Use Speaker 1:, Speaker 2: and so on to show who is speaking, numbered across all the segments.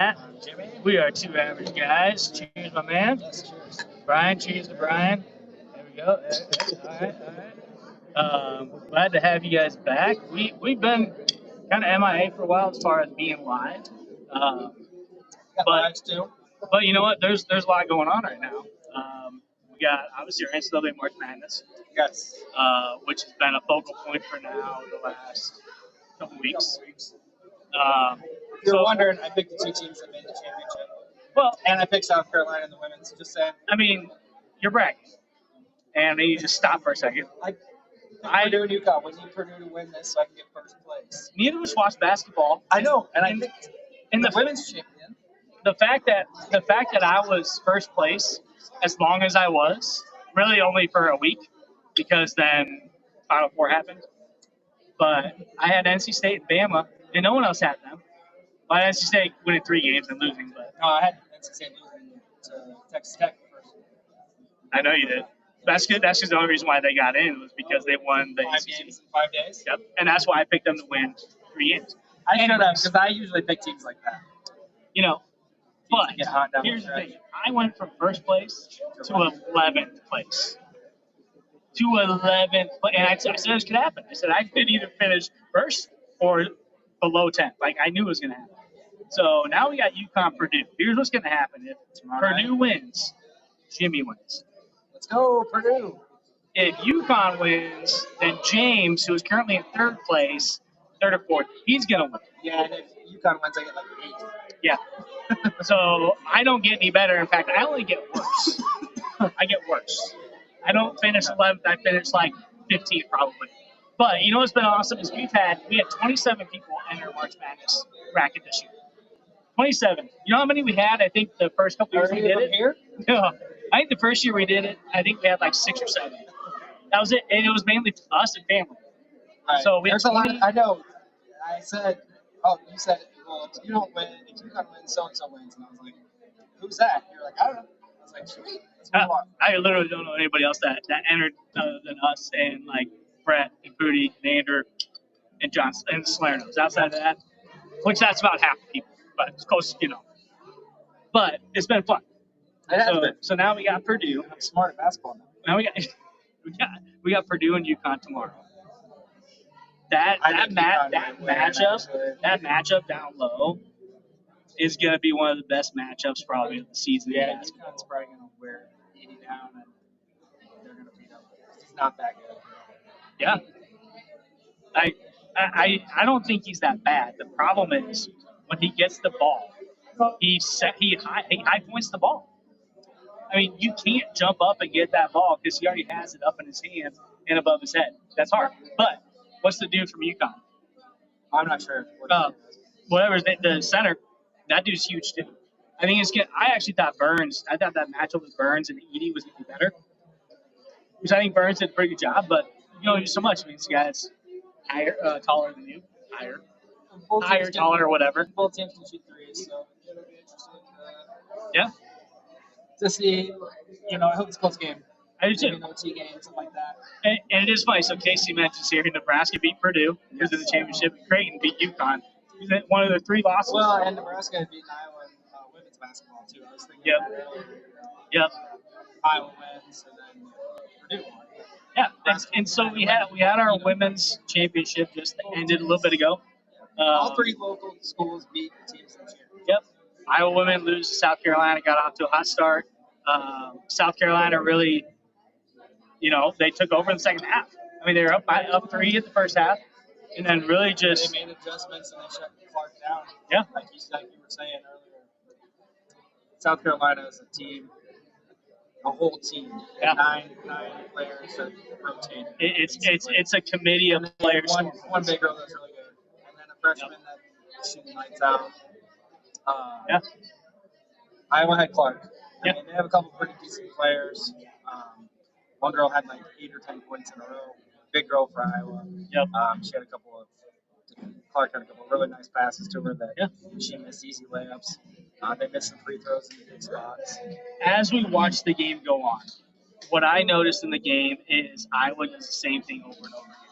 Speaker 1: Matt.
Speaker 2: Jimmy.
Speaker 1: We are two average guys. Cheers, my man.
Speaker 2: Yes, cheers.
Speaker 1: Brian, cheers to Brian. There we go. All right, all right. Glad to have you guys back. We've been kind of MIA for a while as far as being live.
Speaker 2: Got
Speaker 1: But
Speaker 2: lives too.
Speaker 1: but you know what? There's a lot going on right now. We got obviously our NCAA March Madness,
Speaker 2: Yes.
Speaker 1: which has been a focal point for now the last couple weeks.
Speaker 2: If you're
Speaker 1: So,
Speaker 2: wondering, I picked the two teams that made the championship.
Speaker 1: well,
Speaker 2: And I picked South Carolina in the women's. Just saying.
Speaker 1: I mean, you're bragging. And then you just stop for a second.
Speaker 2: I picked Purdue and UConn. We need Purdue to win this so I can get first place.
Speaker 1: Neither of us watch basketball.
Speaker 2: I know, and I picked
Speaker 1: And
Speaker 2: the
Speaker 1: the
Speaker 2: women's champion.
Speaker 1: the fact that I was first place as long as I was, really only for a week, because then Final Four happened. But I had NC State and Bama, and no one else had them. I had NC State winning 3 games and losing, but
Speaker 2: No, I had NC State losing to Texas Tech first.
Speaker 1: I know you did. That's good. That's just the only reason why they got in was because they won the
Speaker 2: 5
Speaker 1: ACC.
Speaker 2: games in 5 days.
Speaker 1: Yep, and that's why I picked them to win 3 games.
Speaker 2: I should have,
Speaker 1: Anyways.
Speaker 2: because I usually pick teams like that.
Speaker 1: You know,
Speaker 2: Teams
Speaker 1: but
Speaker 2: that get hot down the
Speaker 1: here's the
Speaker 2: stretch.
Speaker 1: thing: I went from first place to 11th place. To 11th, and I said this could happen. I said I could either finish first or below 10th. Like I knew it was going to happen. So now we got UConn Purdue. Here's what's going to happen: if Purdue wins, Jimmy wins.
Speaker 2: Let's go, Purdue.
Speaker 1: If UConn wins, then James, who is currently in 3rd place, 3rd or 4th, he's going to win.
Speaker 2: Yeah, and if UConn wins, I get like 8.
Speaker 1: Yeah. So I don't get any better. In fact, I only get worse. I get worse. I don't finish 11th. I finish like 15th probably. But you know what's been awesome is we had 27 people enter March Madness bracket this year. 27. You know how many we had? I think the first couple years we did it.
Speaker 2: Here?
Speaker 1: No. I think the first year we did it, I think we had like 6 or 7. That was it, and it was mainly us and family.
Speaker 2: Right.
Speaker 1: So we had
Speaker 2: There's a lot.
Speaker 1: 20
Speaker 2: I know. I said, oh, you said, well, if you don't win, if UConn wins, so and so wins, and I was like, who's that? You're like, I don't know. I was like, sweet. Let's move on.
Speaker 1: I literally don't know anybody else that entered other than us and like Brett and Booty and Andrew and John and Salernos. Outside of that, which that's about half the people, but it's close, you know. But it's been fun.
Speaker 2: It has been.
Speaker 1: So now we got Purdue.
Speaker 2: I'm smart at basketball now.
Speaker 1: Now we got Purdue and UConn tomorrow. That matchup down low is gonna be one of the best matchups probably of the season.
Speaker 2: Yeah, UConn's probably gonna wear 80 down, and they're gonna beat up. He's not that good.
Speaker 1: Yeah. I don't think he's that bad. The problem is when he gets the ball, he high points the ball. I mean, you can't jump up and get that ball because he already has it up in his hands and above his head. That's hard. But what's the dude from UConn?
Speaker 2: I'm not sure.
Speaker 1: Whatever the center, that dude's huge too. I think I actually thought I thought that matchup with Burns and Edie was even better. Which I think Burns did a pretty good job, but you can only do so much. I mean, this guy's higher, taller than you, higher, taller, whatever.
Speaker 2: Both teams can shoot threes, so it'll be interesting.
Speaker 1: Yeah.
Speaker 2: To see, I hope it's a close game.
Speaker 1: I do too.
Speaker 2: Maybe an OT game, something like that.
Speaker 1: And it is funny. So Casey mentions here, Nebraska beat Purdue because of the championship, and Creighton beat UConn. One of the 3 losses.
Speaker 2: Well, and Nebraska had beaten Iowa in women's basketball too. I was thinking that earlier.
Speaker 1: Yep.
Speaker 2: Iowa wins, and then Purdue won.
Speaker 1: Yeah, and so we had our women's championship just ended a little bit ago.
Speaker 2: All 3 local schools beat teams this year.
Speaker 1: Yep. Iowa women lose to South Carolina, got off to a hot start. South Carolina really, they took over in the second half. I mean, they were up 3 at the first half, and then really just
Speaker 2: they made adjustments and they shut Clark down.
Speaker 1: Yeah.
Speaker 2: Like you were saying earlier. South Carolina is a team, a whole team.
Speaker 1: Yeah.
Speaker 2: 9 players that rotate.
Speaker 1: It's a committee of players.
Speaker 2: One big girl that's really good, and then a freshman that's shooting lights out.
Speaker 1: Yeah.
Speaker 2: Iowa had Clark.
Speaker 1: Yeah.
Speaker 2: I mean, they have a couple pretty decent players. One girl had like 8 or 10 points in a row. Big girl for Iowa.
Speaker 1: Yep.
Speaker 2: She had Clark had a couple of really nice passes to her that she missed easy layups. They missed some free throws in the big spots.
Speaker 1: As we watch the game go on, what I noticed in the game is Iowa does the same thing over and over again.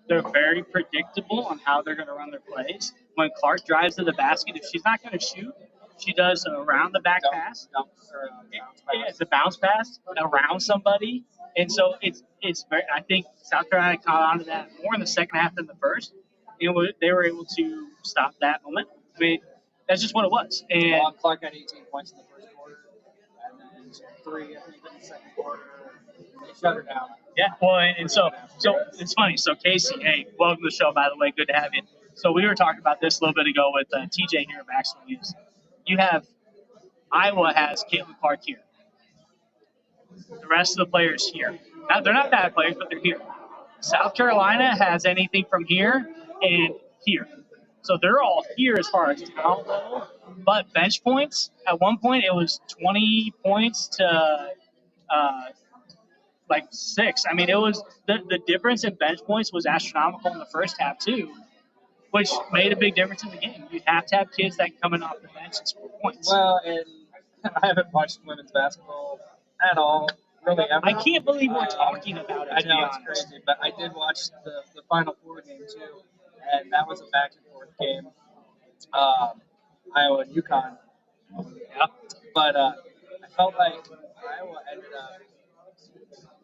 Speaker 1: They're very predictable on how they're going to run their plays. When Clark drives to the basket, if she's not going to shoot, She does a around the back pass. It's a bounce pass around somebody, and so it's very. I think South Carolina caught on to that more in the second half than the first. And they were able to stop that moment. I mean, that's just what it was. And
Speaker 2: Long Clark had 18 points in the first quarter, and then 3, I think, in the second quarter. They shut her down.
Speaker 1: yeah, well, and so it's funny. So Casey, hey, welcome to the show. By the way, good to have you. So we were talking about this a little bit ago with TJ here at Maxwell News. You have Iowa has Caitlin Clark here. The rest of the players here. Now, they're not bad players, but they're here. South Carolina has anything from here and here. So they're all here as far as talent level. But bench points, at one point it was 20 points to like 6. I mean, it was the difference in bench points was astronomical in the first half too, which made a big difference in the game. You have to have kids that coming off the bench and score points.
Speaker 2: Well, and I haven't watched women's basketball at all, really ever.
Speaker 1: I can't believe we're talking about it.
Speaker 2: I know it's crazy, but I did watch the Final Four game too, and that was a back and forth game. Iowa and UConn.
Speaker 1: Yeah.
Speaker 2: But I felt like Iowa ended up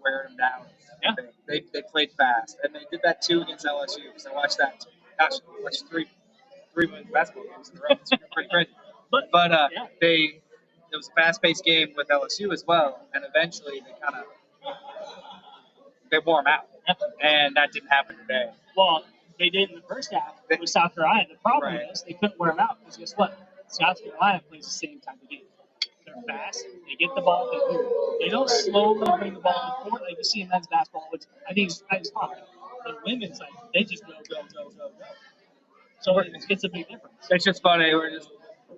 Speaker 2: wearing them down.
Speaker 1: Yeah.
Speaker 2: They played fast, and they did that too against LSU. Because I watched that. Gosh, I watched three women's basketball games in a row. It's pretty crazy. But
Speaker 1: yeah.
Speaker 2: It was a fast-paced game with LSU as well, and eventually they wore them out, and that didn't happen today.
Speaker 1: Well, they did in the first half with South Carolina. The problem
Speaker 2: Right.
Speaker 1: is they couldn't wear them out because guess what? South Carolina plays the same type of game. They're fast. They get the ball. They move. They don't slowly bring the ball to the court like you see in men's basketball, which I think is fine. But women's, like, they just go. So it's a big difference.
Speaker 2: It's just funny.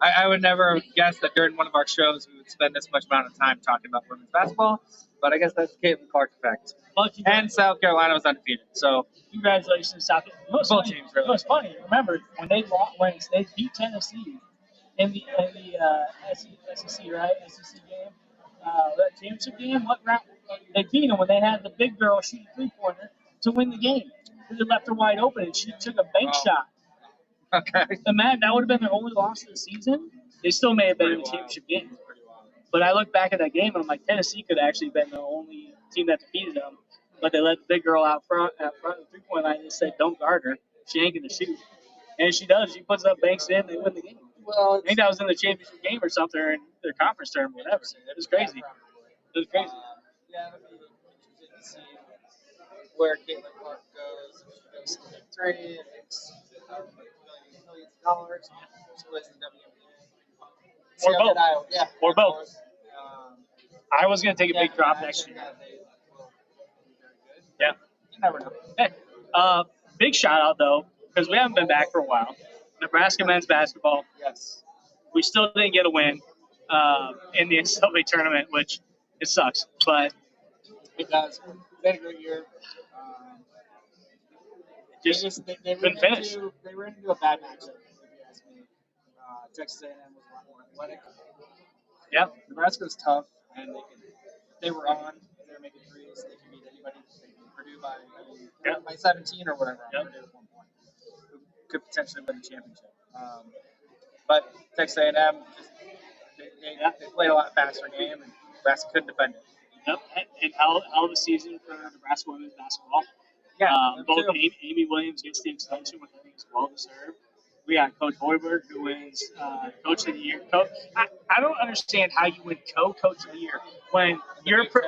Speaker 2: I would never have guessed that during one of our shows we would spend this much amount of time talking about women's basketball, but I guess that's the Caitlin Clark effect. And South Carolina was undefeated, so
Speaker 1: congratulations, South Carolina.
Speaker 2: both teams really.
Speaker 1: It was funny. Remember when they beat Tennessee in the SEC game, that championship game. What round? They beat them when they had the big girl shoot a 3-pointer to win the game. They left her wide open, and she took a bank shot.
Speaker 2: Okay.
Speaker 1: Imagine that would have been their only loss of the season. They still may have been in the championship game. But I look back at that game and I'm like, Tennessee could have actually been the only team that defeated them. But they let the big girl out front of the 3-point line and said, "Don't guard her. She ain't gonna shoot." And she does. She puts up, banks in, they win the game.
Speaker 2: Well,
Speaker 1: I think that was in the championship game or something, or in their conference tournament, whatever. It was crazy. It was crazy.
Speaker 2: Yeah, it'll be interesting to see where Caitlin Clark goes. If she goes to the 3, if it's millions of dollars, she plays in the WNBA.
Speaker 1: Or both.
Speaker 2: Yeah.
Speaker 1: Or both.
Speaker 2: Um,
Speaker 1: I was going to take a big drop next year. Yeah.
Speaker 2: You never know.
Speaker 1: Hey, big shout out, though, because we haven't been back for a while. Nebraska men's basketball.
Speaker 2: Yes.
Speaker 1: We still didn't get a win in the NCAA tournament, which it sucks. But
Speaker 2: It does. They had a great year. They
Speaker 1: couldn't finish.
Speaker 2: They ran into a bad matchup, if you ask me. Texas A&M was a lot more athletic.
Speaker 1: Yeah.
Speaker 2: Nebraska was tough, and they were on. They were making threes. They could beat anybody. They could Purdue by 17 or whatever.
Speaker 1: Yep.
Speaker 2: Purdue at one point. Who could potentially win the championship. But Texas A&M they played a lot faster game, and Nebraska couldn't defend it.
Speaker 1: Yep. And hell of a season for Nebraska women's basketball.
Speaker 2: Yeah.
Speaker 1: Both Amy Williams gets the extension, which I think is well deserved. We got Coach Hoiberg, who wins Coach of the Year. I don't understand how you win Coach of the Year when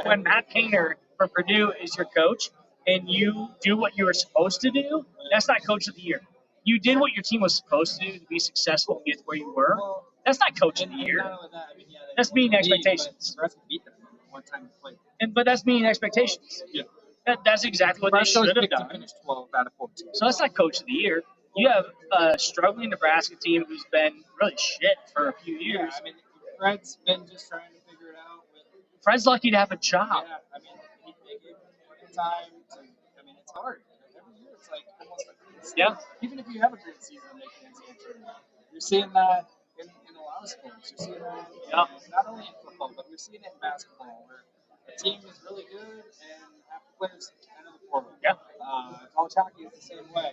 Speaker 1: when Matt Painter for Purdue is your coach and you do what you were supposed to do. That's not Coach of the Year. You did what your team was supposed to do to be successful and get to where you were. That's not Coach of the Year. That's meeting expectations.
Speaker 2: Nebraska beat them one time they played.
Speaker 1: But that's meeting expectations.
Speaker 2: Yeah.
Speaker 1: That's exactly what they should have done.
Speaker 2: Finished 12 out of 14.
Speaker 1: So that's not Coach of the Year. You have a struggling Nebraska team who's been really shit for a few years.
Speaker 2: Yeah, I mean, Fred's been just trying to figure it out.
Speaker 1: Fred's lucky to have a job.
Speaker 2: Yeah, I mean, they give him time to. I mean, it's hard. Every year, it's like almost like even if you have a great season, making NCAA tournament, you're seeing that in a lot of sports. You're seeing that not only in football, but you're seeing it in basketball, where the team is really good and half the players enter the portal.
Speaker 1: Yeah.
Speaker 2: College hockey is the same way.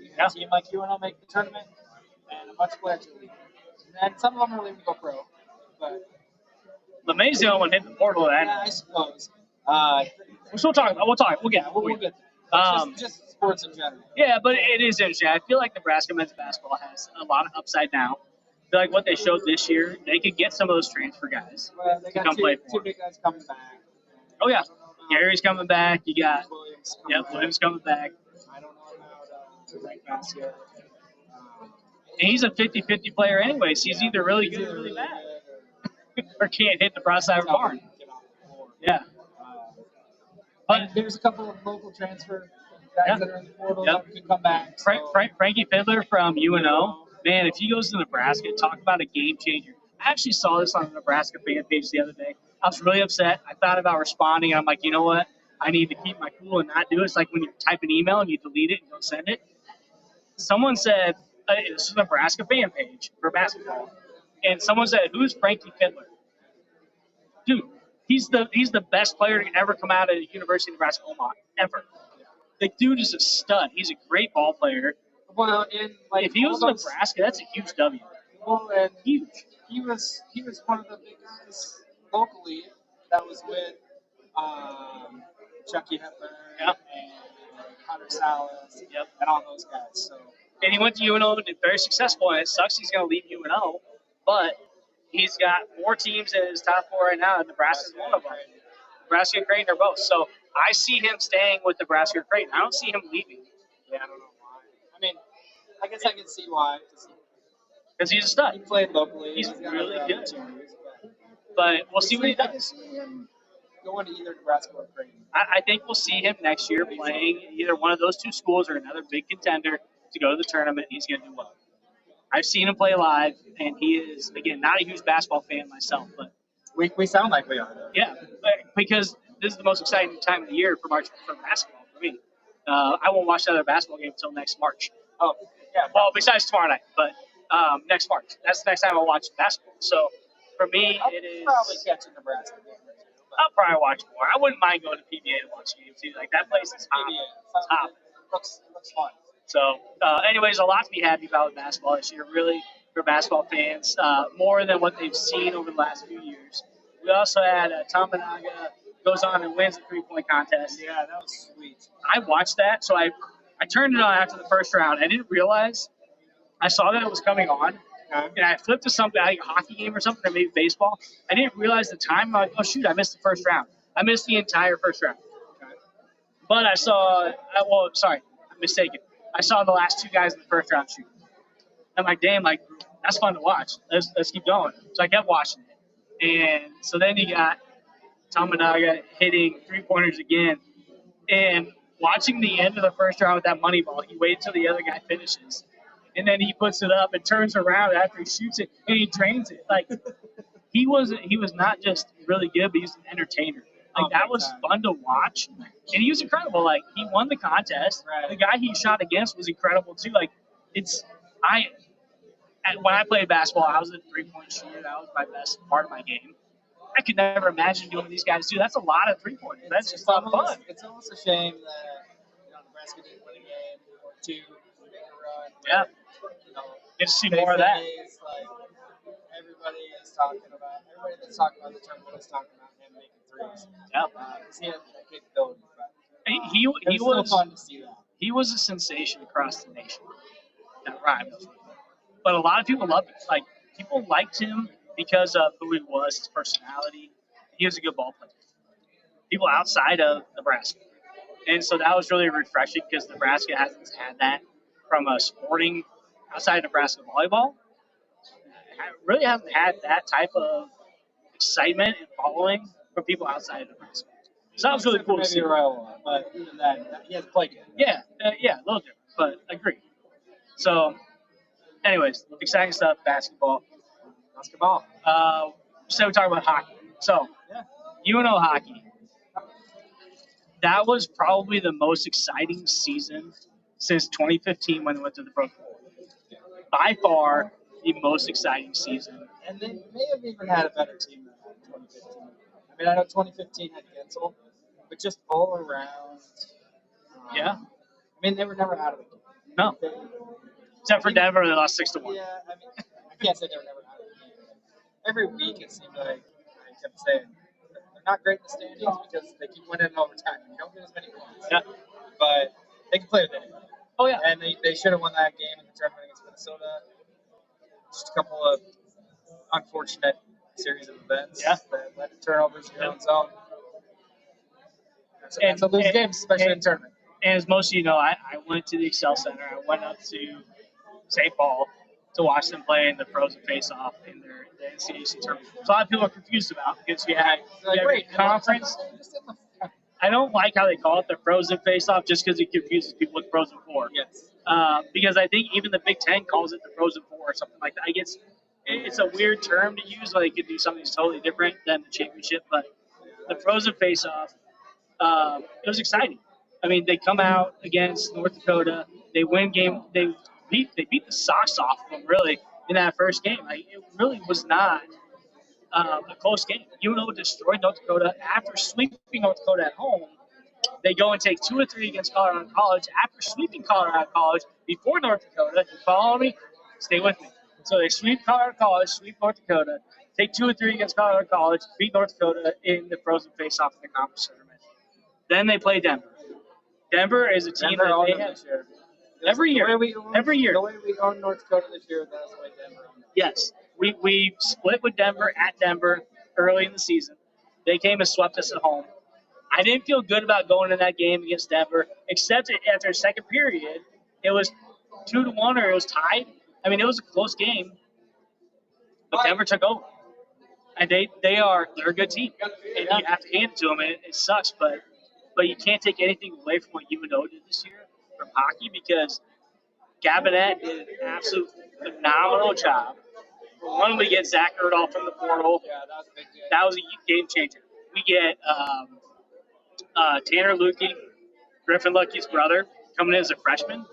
Speaker 2: You have a team like UNL make the tournament, and a bunch of players are leaving. And some of them are leaving to go pro. But
Speaker 1: LeMay's the only one hitting the portal.
Speaker 2: yeah, I suppose.
Speaker 1: We'll talk. We'll get.
Speaker 2: We'll get there. Just sports in general.
Speaker 1: Yeah, but it is interesting. I feel like Nebraska men's basketball has a lot of upside now. I feel like what they showed this year, they could get some of those transfer guys
Speaker 2: Well, they
Speaker 1: to
Speaker 2: got
Speaker 1: come play for
Speaker 2: two
Speaker 1: them.
Speaker 2: big guys coming back.
Speaker 1: Oh yeah, Gary's coming back. You got
Speaker 2: Williams
Speaker 1: coming back.
Speaker 2: I don't know about Mike Basket.
Speaker 1: And he's a 50-50 player anyways. He's either really good or really bad, or can't hit the broadside of the barn. Yeah.
Speaker 2: But there's a couple of local transfer guys that are in the portal that can come back. So.
Speaker 1: Frankie Fiddler from UNO. Man, if he goes to Nebraska, talk about a game changer. I actually saw this on the Nebraska fan page the other day. I was really upset. I thought about responding. I'm like, you know what? I need to keep my cool and not do it. It's like when you type an email and you delete it and don't send it. Someone said, this is a Nebraska fan page for basketball, and someone said, who's Frankie Fiddler? Dude, he's the best player to ever come out of the University of Nebraska Omaha, ever. The dude is a stud. He's a great ball player.
Speaker 2: Well, and like
Speaker 1: if he was in Nebraska, that's a huge W.
Speaker 2: Well, and
Speaker 1: huge.
Speaker 2: He was one of the big guys locally that was with Chucky Hepburn and Hunter Salas and all those guys. So.
Speaker 1: And he went to UNO and did very successful, and it sucks he's going to leave UNO, but he's got 4 teams in his top 4 right now, and Nebraska's one of them. Nebraska and Creighton are both. So I see him staying with Nebraska or Creighton. I don't see him leaving.
Speaker 2: Yeah, I don't know why. I mean, I guess I can see why.
Speaker 1: Because he's a stud.
Speaker 2: He played locally.
Speaker 1: He's really good. But we'll see what he does.
Speaker 2: I can see him going to either Nebraska or Creighton.
Speaker 1: I think we'll see him next year playing either one of those 2 schools or another big contender to go to the tournament. He's going to do well. I've seen him play live, and he is, again, not a huge basketball fan myself, but
Speaker 2: we sound like we are, though.
Speaker 1: Yeah, because this is the most exciting time of the year for basketball for me. I won't watch another basketball game until next March.
Speaker 2: Oh, yeah.
Speaker 1: Well, besides tomorrow night, but next March. That's the next time I'll watch basketball. So for me, it is.
Speaker 2: I'll probably catch a Nebraska game.
Speaker 1: I'll probably watch more. I wouldn't mind going to PBA to watch games either. Like that place is top.
Speaker 2: Looks fun.
Speaker 1: So, anyways, a lot to be happy about with basketball this year. Really, for basketball fans, more than what they've seen over the last few years. We also had Tom Managa goes on and wins the 3-point contest.
Speaker 2: Yeah, that was sweet.
Speaker 1: I watched that, so I turned it on after the first round. I didn't realize. I saw that it was coming on, and I flipped to something, like a hockey game or something, or maybe baseball. I didn't realize the time. I'm like, oh, shoot, I missed the first round. I missed the entire first round. Okay. But I saw, I'm mistaken. I saw the last 2 guys in the first round shoot. I'm like, damn, like, that's fun to watch. Let's keep going. So I kept watching it. And so then you got Tom Managa hitting 3-pointers again. And watching the end of the first round with that money ball, he waited till the other guy finishes. And then he puts it up and turns around after he shoots it and he drains it. Like he was not just really good, but he was an entertainer. Like that was fun to watch. And he was incredible. Like he won the contest. Right. The guy he shot against was incredible too. Like when I played basketball, I was a 3-point shooter. That was my best part of my game. I could never imagine doing what these guys do. That's a lot of 3-pointers. That's just a lot of fun.
Speaker 2: It's almost a shame that Nebraska didn't win a game or 2 make a run.
Speaker 1: Yeah. Get to see more of that.
Speaker 2: Like, everybody that's talking about the tournament is talking about him making threes.
Speaker 1: Yeah.
Speaker 2: He had that capability. But,
Speaker 1: he was
Speaker 2: still fun to see that.
Speaker 1: He was a sensation across the nation. That rhymed. But a lot of people loved him. Like people liked him because of who he was, his personality. He was a good ball player. People outside of Nebraska. And so that was really refreshing because Nebraska hasn't had that from a sporting outside of Nebraska volleyball. It really hasn't had that type of excitement and following from people outside of Nebraska. So that was really cool to see.
Speaker 2: But even that, he has played it.
Speaker 1: Yeah, a little different, but agree. So, anyways, exciting stuff, basketball. So we talk about hockey. So, UNO hockey. That was probably the most exciting season since 2015 when they went to the Pro Bowl. By far, the most exciting season.
Speaker 2: And they may have even had a better team than that in 2015. I mean, I know 2015 had Gensel, but just all around.
Speaker 1: Yeah.
Speaker 2: I mean, they were never out of it.
Speaker 1: No. Except for Denver, they lost 6-1.
Speaker 2: Yeah, I mean, I can't say they were never every week it seemed like I kept saying they're not great in the standings because they keep winning in overtime. You don't get as many points.
Speaker 1: Yeah.
Speaker 2: But they can play with anybody.
Speaker 1: Oh yeah.
Speaker 2: And they should have won that game in the tournament against Minnesota. Just a couple of unfortunate series of events that led to turnovers in their own zone. That's a lose game, especially in tournament.
Speaker 1: And as most of you know, I went to the Excel Center. I went up to St. Paul to watch them play in the Frozen Face-Off in their NCAC tournament. So a lot of people are confused about because you had a conference. I don't like how they call it the Frozen Face-Off just because it confuses people with Frozen Four.
Speaker 2: Yes.
Speaker 1: Because I think even the Big Ten calls it the Frozen Four or something like that. I guess it's a weird term to use. Like, it could do something totally different than the championship. But the Frozen Face-Off, it was exciting. I mean, they come out against North Dakota. They win game. They beat the socks off of them, really, in that first game. Like, it really was not a close game. UNO destroyed North Dakota after sweeping North Dakota at home. They go and take 2 or 3 against Colorado College after sweeping Colorado College before North Dakota. You follow me? Stay with me. So they sweep Colorado College, sweep North Dakota, take 2 or 3 against Colorado College, beat North Dakota in the Frozen Face-Off in the conference tournament. Then they play Denver. Denver is a team that they have every year. Every year.
Speaker 2: The way we own North Dakota this year, that's the way Denver owned it.
Speaker 1: Yes. We split with Denver at Denver early in the season. They came and swept us at home. I didn't feel good about going in that game against Denver, except after the second period, it was 2-1 or it was tied. I mean, it was a close game, but Denver took over. And they're a good team. And you have to hand it to them. It sucks, but you can't take anything away from what UNO did this year from hockey because Gabinet did an absolute phenomenal job. One, we get Zach Erdahl from the portal.
Speaker 2: Yeah, that was a big game.
Speaker 1: That was a game changer. We get Tanner Lukey, Griffin Lucky's brother, coming in as a freshman.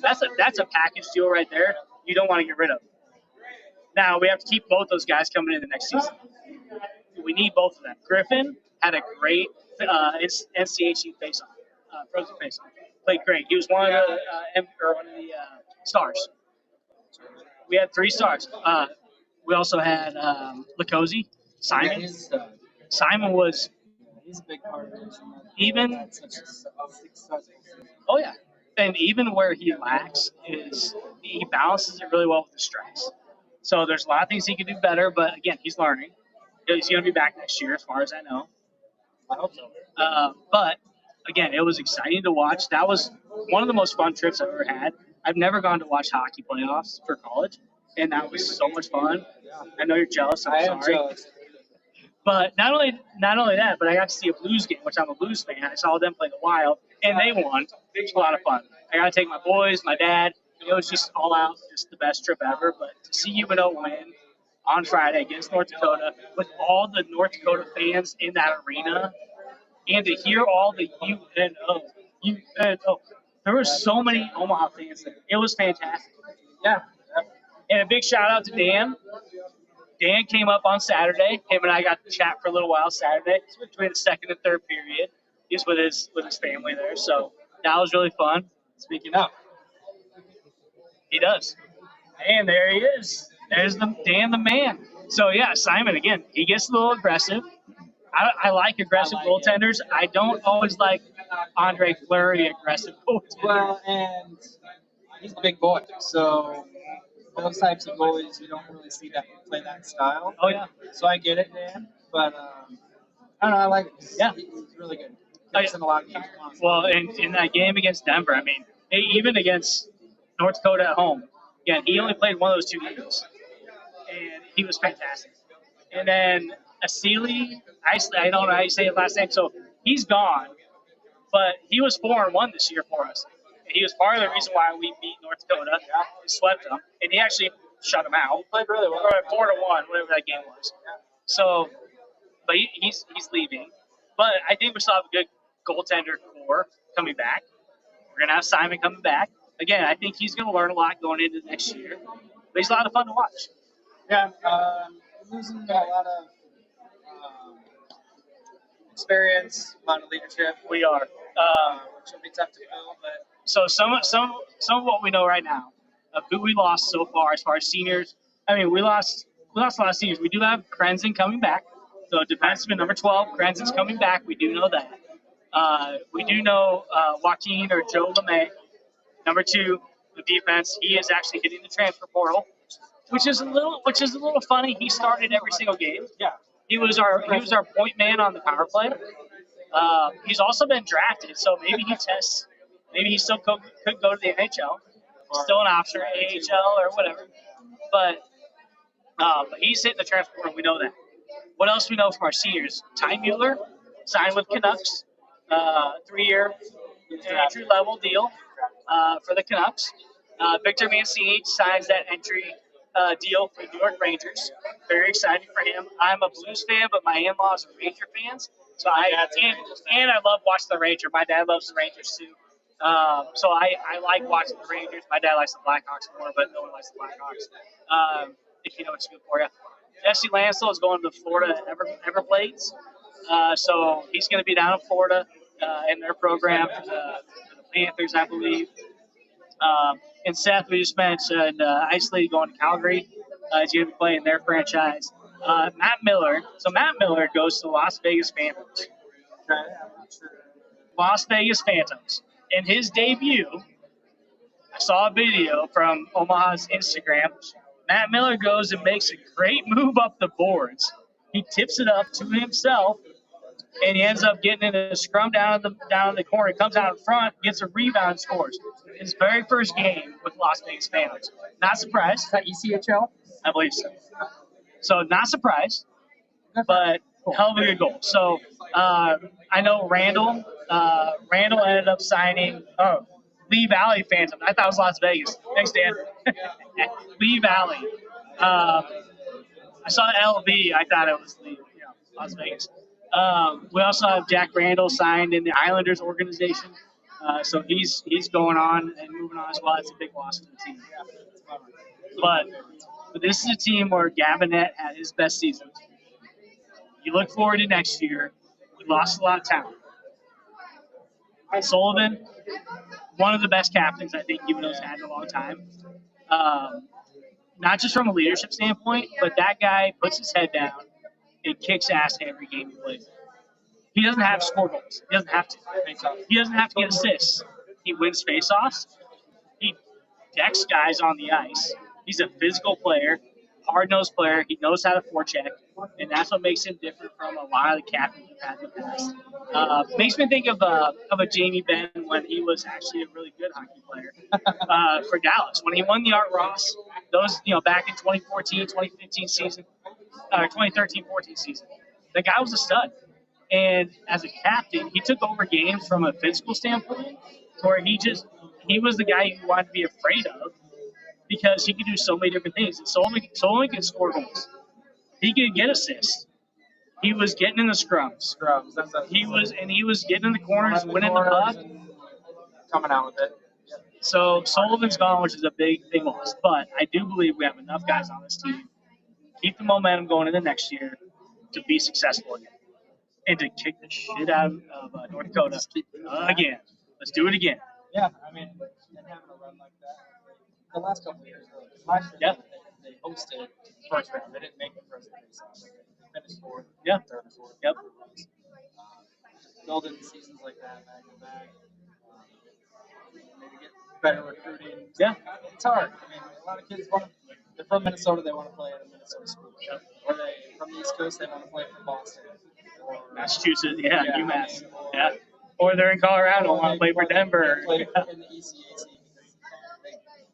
Speaker 1: That's a package deal right there. You don't want to get rid of. Now we have to keep both those guys coming in the next season. We need both of them. Griffin had a great NCHC face-off, Frozen face-off. Played great. He was one of the stars. We had 3 stars. We also had Lacosi, Simon.
Speaker 2: Yeah,
Speaker 1: Simon was
Speaker 2: he's a big part of it.
Speaker 1: even. Oh yeah, and even where he lacks is he balances it really well with the strikes. So there's a lot of things he can do better, but again, he's learning. He's going to be back next year, as far as I know. I hope so. But again, it was exciting to watch. That was one of the most fun trips I've ever had. I've never gone to watch hockey playoffs for college, and that was so much fun. I know you're jealous. I'm sorry.
Speaker 2: I am jealous.
Speaker 1: But not only that, but I got to see a Blues game, which I'm a Blues fan. I saw them play the Wild, and they won. It was a lot of fun. I got to take my boys, my dad. It was just all out, just the best trip ever. But to see UNO win on Friday against North Dakota with all the North Dakota fans in that arena, and to hear all the UNO. There were so many Omaha fans there. It was fantastic. Yeah. And a big shout out to Dan. Dan came up on Saturday. Him and I got to chat for a little while Saturday between the second and third period. He's with his family there. So that was really fun. Speaking of, he does. And there he is. There's Dan the man. So yeah, Simon again. He gets a little aggressive. I like aggressive goaltenders. I don't always like Andre Fleury aggressive goaltenders.
Speaker 2: Well, and he's a big boy, so those types of goalies you don't really see that play that style.
Speaker 1: Oh yeah.
Speaker 2: So I get it, Dan. But I don't know. I like it.
Speaker 1: Yeah.
Speaker 2: He's really good. He's in a lot of games.
Speaker 1: Well, in that game against Denver, I mean, even against North Dakota at home, again, he only played one of those 2 games, and he was fantastic. And then Asili, I don't know how you say his last name, so he's gone, but he was 4-1 this year for us. And he was part of the reason why we beat North Dakota, swept them, and he actually shut them out. He played really well. 4-1, whatever that game was. So, but he's leaving. But I think we still have a good goaltender core coming back. We're gonna have Simon coming back again. I think he's gonna learn a lot going into next year. But he's a lot of fun to watch.
Speaker 2: Yeah, losing a lot of experience, a lot of leadership.
Speaker 1: We are.
Speaker 2: Which will be tough to fill, but
Speaker 1: so some of what we know right now of who we lost so far as seniors. I mean, we lost we lost a lot of seniors. We do have Krenzen coming back. So defenseman number 12, Krenzen's coming back. We do know that. We do know Joaquin or Joe LeMay, number 2, the defense. He is actually hitting the transfer portal, which is a little funny. He started every single game.
Speaker 2: Yeah.
Speaker 1: He was our point man on the power play. He's also been drafted, so maybe he tests. Maybe he still could go to the NHL. Still an option, or AHL or whatever. But he's hitting the transfer portal. We know that. What else we know from our seniors? Ty Mueller signed with Canucks, 3-year entry-level deal for the Canucks. Victor Mancini signs that entry deal for the New York Rangers. Very exciting for him. I'm a Blues fan, but my in-laws are Ranger fans. So I love watching the Rangers. My dad loves the Rangers too. So I like watching the Rangers. My dad likes the Blackhawks more, but no one likes the Blackhawks. If you know what's good for you. Jesse Lansell is going to Florida Everblades. So he's going to be down in Florida in their program for the Panthers, I believe. And Seth, we just mentioned Ice Lady going to Calgary. He's going to be playing their franchise. Matt Miller. So Matt Miller goes to the Las Vegas Phantoms. Las Vegas Phantoms. In his debut, I saw a video from Omaha's Instagram. Matt Miller goes and makes a great move up the boards. He tips it up to himself, and he ends up getting in a scrum down the corner. Comes out in front, gets a rebound, and scores. His very first game with Las Vegas Phantoms. Not surprised.
Speaker 2: Is that ECHL?
Speaker 1: I believe so. So not surprised, but hell of a good goal. So I know Randall. Randall ended up signing. Lee Valley Phantom. I thought it was Las Vegas. Thanks, Dan. Lee Valley. I saw LV. I thought it was Las Vegas. We also have Jack Randall signed in the Islanders organization. So he's going on and moving on as well. It's a big loss for the team. But this is a team where Gabinet had his best season. You look forward to next year. We lost a lot of talent. Sullivan, one of the best captains I think Gibon's had in a long time. Not just from a leadership standpoint, but that guy puts his head down and kicks ass every game he plays. He doesn't have to score goals. He doesn't have to. He doesn't have to get assists. He wins faceoffs. He decks guys on the ice. He's a physical player, hard-nosed player. He knows how to forecheck, and that's what makes him different from a lot of the captains we've had in the past. Makes me think of a Jamie Benn when he was actually a really good hockey player for Dallas. When he won the Art Ross, those back in 2014, 2015 season, 2013-14 season, the guy was a stud. And as a captain, he took over games from a physical standpoint, where he was the guy you wanted to be afraid of because he could do so many different things. And Solomon could score goals. He could get assists. He was getting in the scrums. He was getting in the corners, winning the puck,
Speaker 2: coming out with it.
Speaker 1: So Sullivan's gone, which is a big loss. But I do believe we have enough guys on this team. Keep the momentum going into next year to be successful again. And to kick the shit out of North Dakota again. Let's do it again.
Speaker 2: Yeah, I mean, and having a run like that. The last couple of years, really. Last year, they hosted first round. They didn't make the first round. They finished fourth, third or fourth.
Speaker 1: Yep.
Speaker 2: Building seasons like that back to back. Maybe get better recruiting.
Speaker 1: Yeah.
Speaker 2: It's hard. I mean, a lot of kids they're from Minnesota, they want to play at a Minnesota school. Yep. Or they from the East Coast, they want to play for Boston.
Speaker 1: Massachusetts, UMass. Yeah. Or they're in Colorado and want to play for Denver.
Speaker 2: They play in the ECAC because they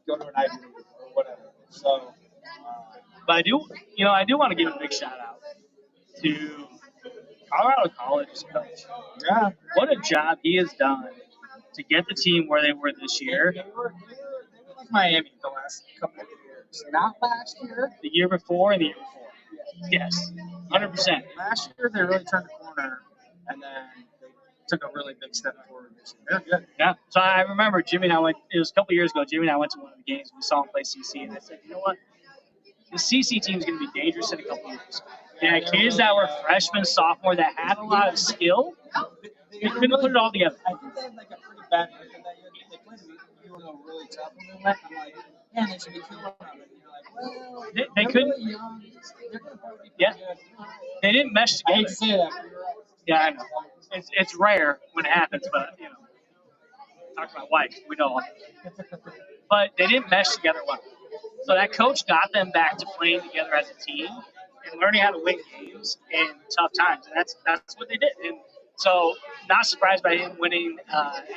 Speaker 2: go to an Ivy League or whatever. So,
Speaker 1: but I do want to give a big shout out to Colorado College's coach.
Speaker 2: Yeah.
Speaker 1: What a job he has done to get the team where they were this year.
Speaker 2: They were like Miami the last couple of years. Not last year.
Speaker 1: The year before and the year before. Yes, 100%.
Speaker 2: Last year they really turned the corner, and then they took a really big step forward this year. They're good.
Speaker 1: Yeah. So I remember Jimmy and I went. It was a couple years ago. Jimmy and I went to one of the games. We saw him play CC, and I said, you know what? The CC team is going to be dangerous in a couple years. Yeah, kids that were freshmen, sophomore that had a lot of skill, they couldn't put it all together.
Speaker 2: I think they had like a pretty bad record that year. They played really tough when they went. I'm like, man, they should be killing them. And you're like, well,
Speaker 1: they couldn't.
Speaker 2: Really young, so
Speaker 1: They didn't mesh
Speaker 2: I
Speaker 1: together.
Speaker 2: hate to say that, but you're right.
Speaker 1: Yeah, I know. It's rare when it happens, but talk to my wife, we know. But they didn't mesh together well. So that coach got them back to playing together as a team and learning how to win games in tough times, and that's what they did. And so, not surprised by him winning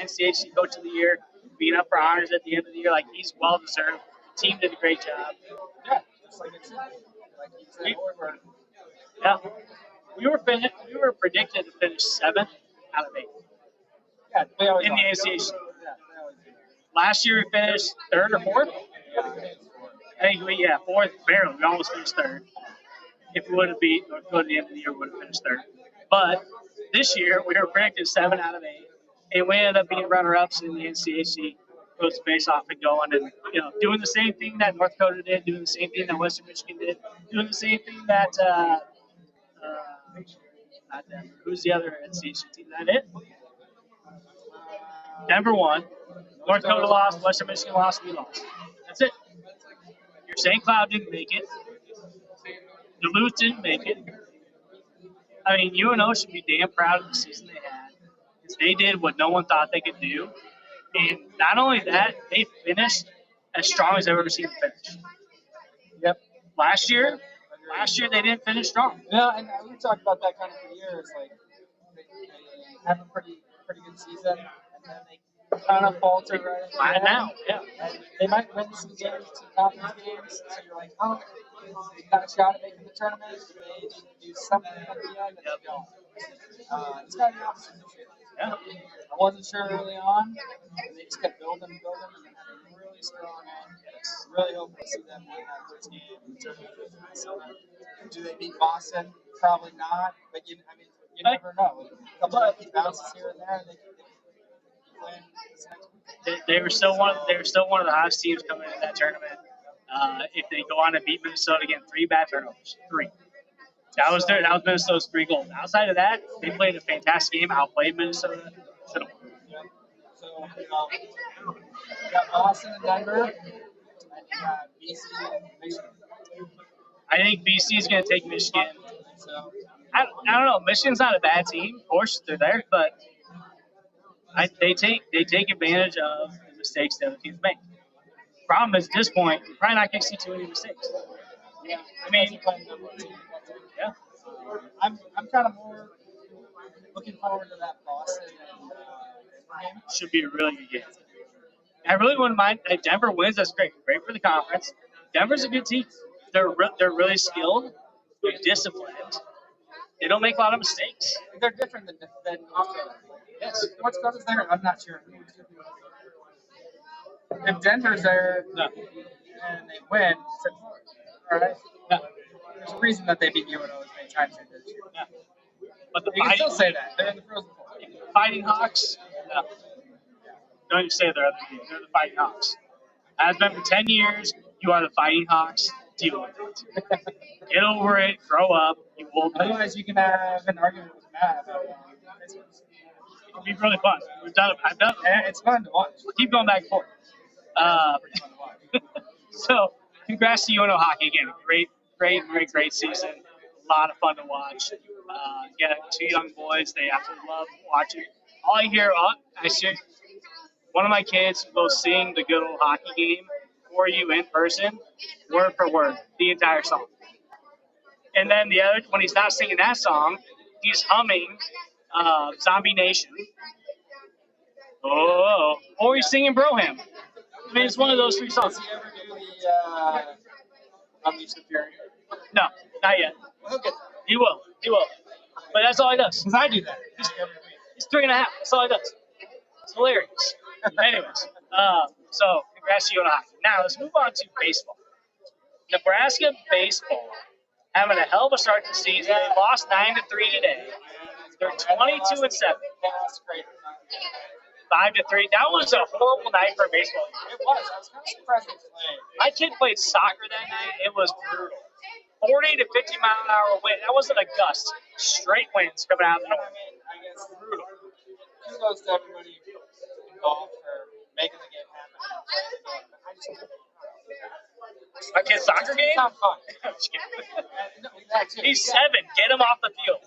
Speaker 1: NCHC Coach of the Year, being up for honors at the end of the year. Like, he's well deserved. The team did a great job.
Speaker 2: Yeah, just like it should be. Like you said,
Speaker 1: Yeah, we were predicted to finish 7th out of 8
Speaker 2: yeah, they always
Speaker 1: in the
Speaker 2: are.
Speaker 1: NCHC.
Speaker 2: Yeah, they always do.
Speaker 1: Last year we finished 3rd or 4th.
Speaker 2: Yeah, I think it's four.
Speaker 1: I think 4th barely. We almost finished 3rd. If we would have beat or go to the end of the year, we would have finished 3rd. But this year we were predicted 7 out of 8, and we ended up being runner-ups in the NCHC. Goes face-off and going, and doing the same thing that North Dakota did, doing the same thing that Western Michigan did, doing the same thing that not Denver. Who's the other NCHC team? Is that it? Denver won. North Dakota lost. Western Michigan lost. We lost. That's it. Your St. Cloud didn't make it. Duluth didn't make it. I mean, UNO should be damn proud of the season they had, because they did what no one thought they could do. And not only that, they finished as strong as I've ever seen them finish.
Speaker 2: Yep.
Speaker 1: Last year they didn't finish strong.
Speaker 2: Yeah, and we talked about that kind of for years. Like they have a pretty good season, and then they kind of falter right at the end.
Speaker 1: Now, yeah.
Speaker 2: And they might win some games, some conference games. So you're like, oh, they got a shot at making the tournament. They do something at the end, and they don't. It's kind of the opposite this year.
Speaker 1: Yeah.
Speaker 2: I wasn't sure early on, and they just kept building, and had a really strong end. Really hope to see them win that first game in the tournament with Minnesota. Do they beat Boston? Probably not, but you never know. A couple of key bounces here and there, and they can win this next week.
Speaker 1: They were still one of the hottest teams coming into that tournament. If they go on to beat Minnesota again, 3 bad turnovers, 3. That was Minnesota's 3 goals. Outside of that, they played a fantastic game, outplayed Minnesota. Should have won.
Speaker 2: Yeah. So you got Boston and Denver, and you got BC and Michigan.
Speaker 1: I think BC is going to take Michigan.
Speaker 2: So
Speaker 1: I don't know. Michigan's not a bad team. Of course, they're there, but they take advantage of the mistakes the other teams make. Problem is, at this point, you're probably not going to see too many mistakes.
Speaker 2: yeah,
Speaker 1: I mean, yeah.
Speaker 2: I'm kind of more looking forward to that Boston and game.
Speaker 1: Should be a really good game. I really wouldn't mind if Denver wins. That's great. Great for the conference. Denver's a good team. They're really skilled. They're disciplined. They don't make a lot of mistakes.
Speaker 2: They're different than North Dakota.
Speaker 1: Yes.
Speaker 2: North Dakota's there. I'm not sure. If Denver's there
Speaker 1: No.
Speaker 2: and they win, all right.
Speaker 1: No.
Speaker 2: There's a reason that they beat UNO as many times as they did this year.
Speaker 1: No. But the
Speaker 2: You can still say that. They're in the Frozen Four.
Speaker 1: Fighting Hawks, no. Don't even say they're other teams. They're the Fighting Hawks. Has been for 10 years. You are the Fighting Hawks. Deal with it. Get over it. Grow up. You will be.
Speaker 2: Otherwise, you can have an argument with Matt about Christmas.
Speaker 1: It'll be really fun. I've done it.
Speaker 2: And it's fun to watch.
Speaker 1: We'll keep going back and forth.
Speaker 2: Pretty fun to watch.
Speaker 1: So, congrats to UNO Hockey again. Great season. A lot of fun to watch. Yeah, 2 young boys. They absolutely love watching. All I hear, one of my kids will sing the good old hockey game for you in person, word for word, the entire song. And then the other, when he's not singing that song, he's humming Zombie Nation. Oh, or he's singing Broham. I mean, it's one of those 3 songs.
Speaker 2: Does he ever do the Unleash the Fury?
Speaker 1: No, not yet.
Speaker 2: He'll get
Speaker 1: He will. But that's all he does.
Speaker 2: because I do that.
Speaker 1: He's 3.5. That's all he does. It's hilarious. Anyways, so congrats to UNO Hockey. Now let's move on to baseball. Nebraska baseball having a hell of a start to the season. They lost 9-3 today. They're 22-7. 5-3. That was a horrible night for baseball.
Speaker 2: It was. I was kind of surprised they played.
Speaker 1: My kid played soccer that night. It was brutal. 40 to 50 mile an hour wind. That wasn't a gust. Straight winds coming out of the north.
Speaker 2: I guess brutal. Kudos to everybody involved for making the game happen.
Speaker 1: My kid's soccer game?
Speaker 2: It's not fun.
Speaker 1: I'm just kidding.
Speaker 2: No, that too.
Speaker 1: He's
Speaker 2: Yeah.
Speaker 1: 7. Get him off the field.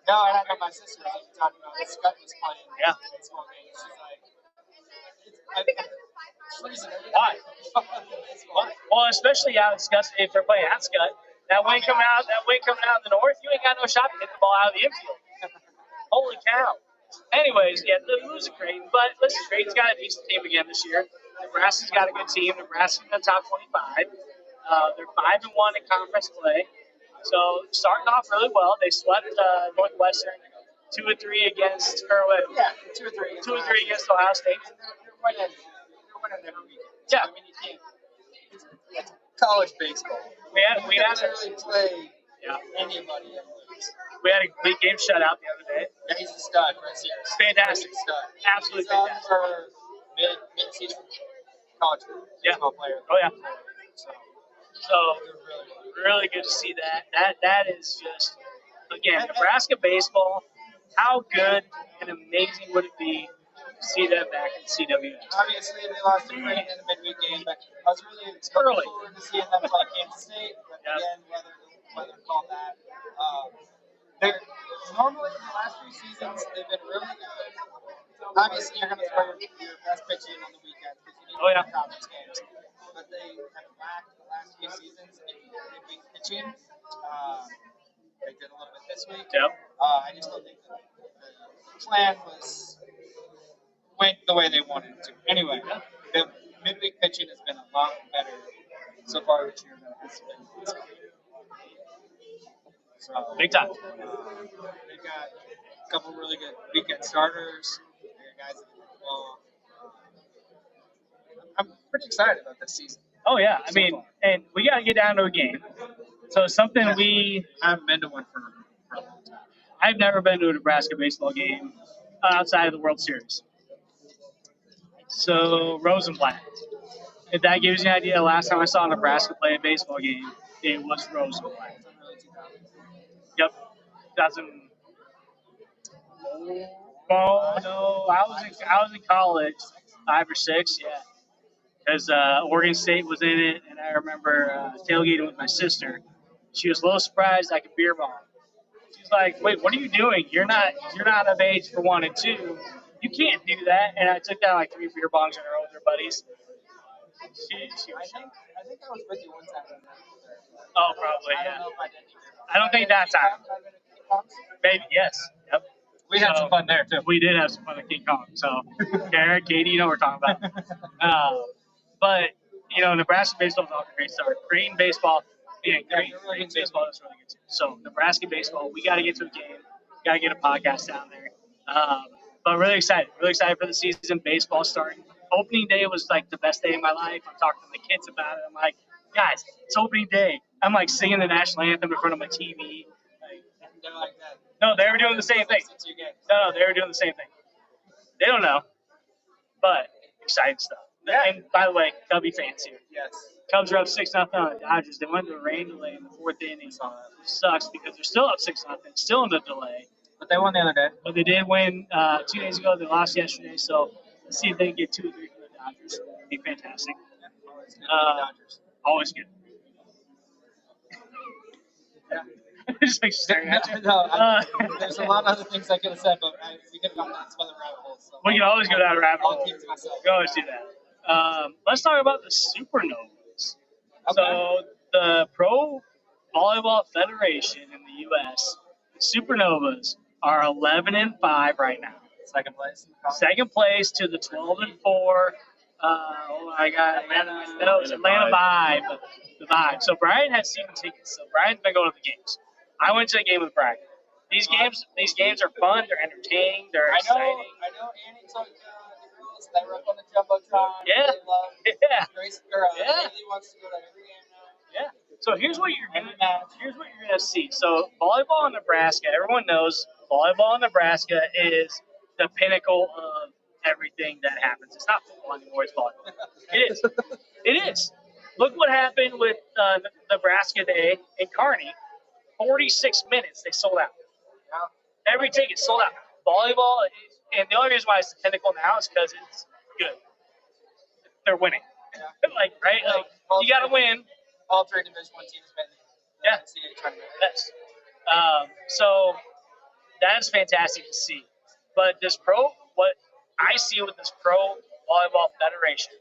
Speaker 2: No, and I know my sister was even talking about Scott was playing
Speaker 1: Yeah.
Speaker 2: a baseball game. She's like, freezing every
Speaker 1: Why?
Speaker 2: baseball.
Speaker 1: Well, especially out in Scott, if they're playing at Scott, that wind coming out in the north, you ain't got no shot to hit the ball out of the infield. Holy cow. Anyways, yeah, they lose to Creighton, but listen, Creighton's got a decent team again this year. Nebraska's got a good team. Nebraska's in the top 25. They're 5-1 in conference play. So starting off really well. They swept Northwestern 2-3 against Kerwin.
Speaker 2: Yeah, 2 or 3.
Speaker 1: 2-3 against Ohio State.
Speaker 2: They're winning every week.
Speaker 1: Yeah.
Speaker 2: I mean, you can't. It's college baseball.
Speaker 1: We had
Speaker 2: You can literally play anybody and lose.
Speaker 1: We had a big game shutout the other day.
Speaker 2: Yeah, he's a stud, right here.
Speaker 1: Fantastic.
Speaker 2: He's a stud.
Speaker 1: Absolutely
Speaker 2: He's
Speaker 1: fantastic.
Speaker 2: for mid-season college baseball player.
Speaker 1: Oh yeah. So
Speaker 2: They're really good.
Speaker 1: really good to see that. That is just again Nebraska baseball. How good and amazing would it be to see them back in CWS?
Speaker 2: Obviously, they lost to Creighton in the midweek game, but I was really looking
Speaker 1: Early.
Speaker 2: forward to seeing them play Kansas State. But
Speaker 1: Yep.
Speaker 2: again, weather called that. They're normally in the last 3 seasons they've been really good. Obviously, you're going to throw your best pitch in on the weekend because you need to win conference games. But they have lacked the last few seasons in midweek pitching. They did a little bit this week.
Speaker 1: Yep.
Speaker 2: I just don't think the plan went the way they wanted it to. Anyway, the midweek pitching has been a lot better so far this year than it has been last year. So,
Speaker 1: Big time.
Speaker 2: they've got a couple really good weekend starters. They got guys that can hit the ball. I'm pretty excited about this season.
Speaker 1: Oh yeah. I mean, and we got to get down to a game. So something
Speaker 2: I haven't been to one for a long time.
Speaker 1: I've never been to a Nebraska baseball game outside of the World Series. So Rosenblatt. If that gives you an idea, last time I saw Nebraska play a baseball game, it was Rosenblatt. Yep. 2000. Oh no, I was in college, 5 or 6, yeah. Because Oregon State was in it, and I remember tailgating with my sister. She was a little surprised I could beer bomb. She's like, "Wait, what are you doing? You're not of age for 1 and 2. You can't do that." And I took down like 3 beer bongs in a row with her buddies. She was,
Speaker 2: I think I was with you one time.
Speaker 1: oh, probably,
Speaker 2: I don't
Speaker 1: yeah.
Speaker 2: know if I did.
Speaker 1: I don't think that time. Maybe, yes. Yep.
Speaker 2: We had some fun there too.
Speaker 1: We did have some fun at King Kong. So, Garrett, Katie, you know what we're talking about. But, Nebraska baseball is off to a great start. Creighton baseball, Creighton baseball is really good too. So, Nebraska baseball, we got to get to a game. Got to get a podcast down there. But really excited for the season. Baseball starting. Opening day was like the best day of my life. I'm talking to the kids about it. I'm like, guys, it's opening day. I'm like singing the national anthem in front of my TV.
Speaker 2: They're like that.
Speaker 1: No, they were doing the same thing. No, they were doing the same thing. They don't know, but exciting stuff.
Speaker 2: Yeah.
Speaker 1: And by the way, Cubby fans here.
Speaker 2: Yes.
Speaker 1: Cubs are up 6-0 on the Dodgers. They went to a rain delay in the 4th inning. Which sucks because they're still up 6-0, still in the delay.
Speaker 2: But they won the other day.
Speaker 1: But they did win 2 days ago. They lost yesterday, so let's see if they can get 2 or 3 from the Dodgers. It'd be fantastic.
Speaker 2: Dodgers.
Speaker 1: Always good.
Speaker 2: Yeah.
Speaker 1: Just like staring at you.
Speaker 2: There's a lot of other things I could have said, but we could have gone down some other rabbit holes. So
Speaker 1: We can always go down a rabbit hole.
Speaker 2: I'll keep it to myself.
Speaker 1: We always do that. Let's talk about the Supernovas.
Speaker 2: Okay.
Speaker 1: So the Pro Volleyball Federation in the U.S., the Supernovas are 11-5 right now.
Speaker 2: Second place.
Speaker 1: Second place to the 12-4. Oh my God, Atlanta Vibe. The Vibe. So Brian has season tickets. So Brian's been going to the games. I went to the game with Brian. These games are fun. They're entertaining. They're exciting.
Speaker 2: I know Annie took the girls that were up on the jumbotron.
Speaker 1: Yeah.
Speaker 2: They love
Speaker 1: Yeah.
Speaker 2: Grace girl.
Speaker 1: Yeah.
Speaker 2: Haley wants to go to every game now.
Speaker 1: Yeah. So here's what you're gonna see. So volleyball in Nebraska, everyone knows volleyball in Nebraska is the pinnacle of everything that happens. It's not football anymore, it's volleyball. It is. It is. Look what happened with Nebraska Day in Kearney. 46 minutes, they sold out. Every ticket sold out. Volleyball, and the only reason why it's the pinnacle now is because it's good. They're winning.
Speaker 2: Yeah.
Speaker 1: Like, right? Like, you got to win.
Speaker 2: All 3 Division I teams been
Speaker 1: Yeah.
Speaker 2: NCAA tournament.
Speaker 1: Yes. So that is fantastic to see. But what I see with this pro volleyball federation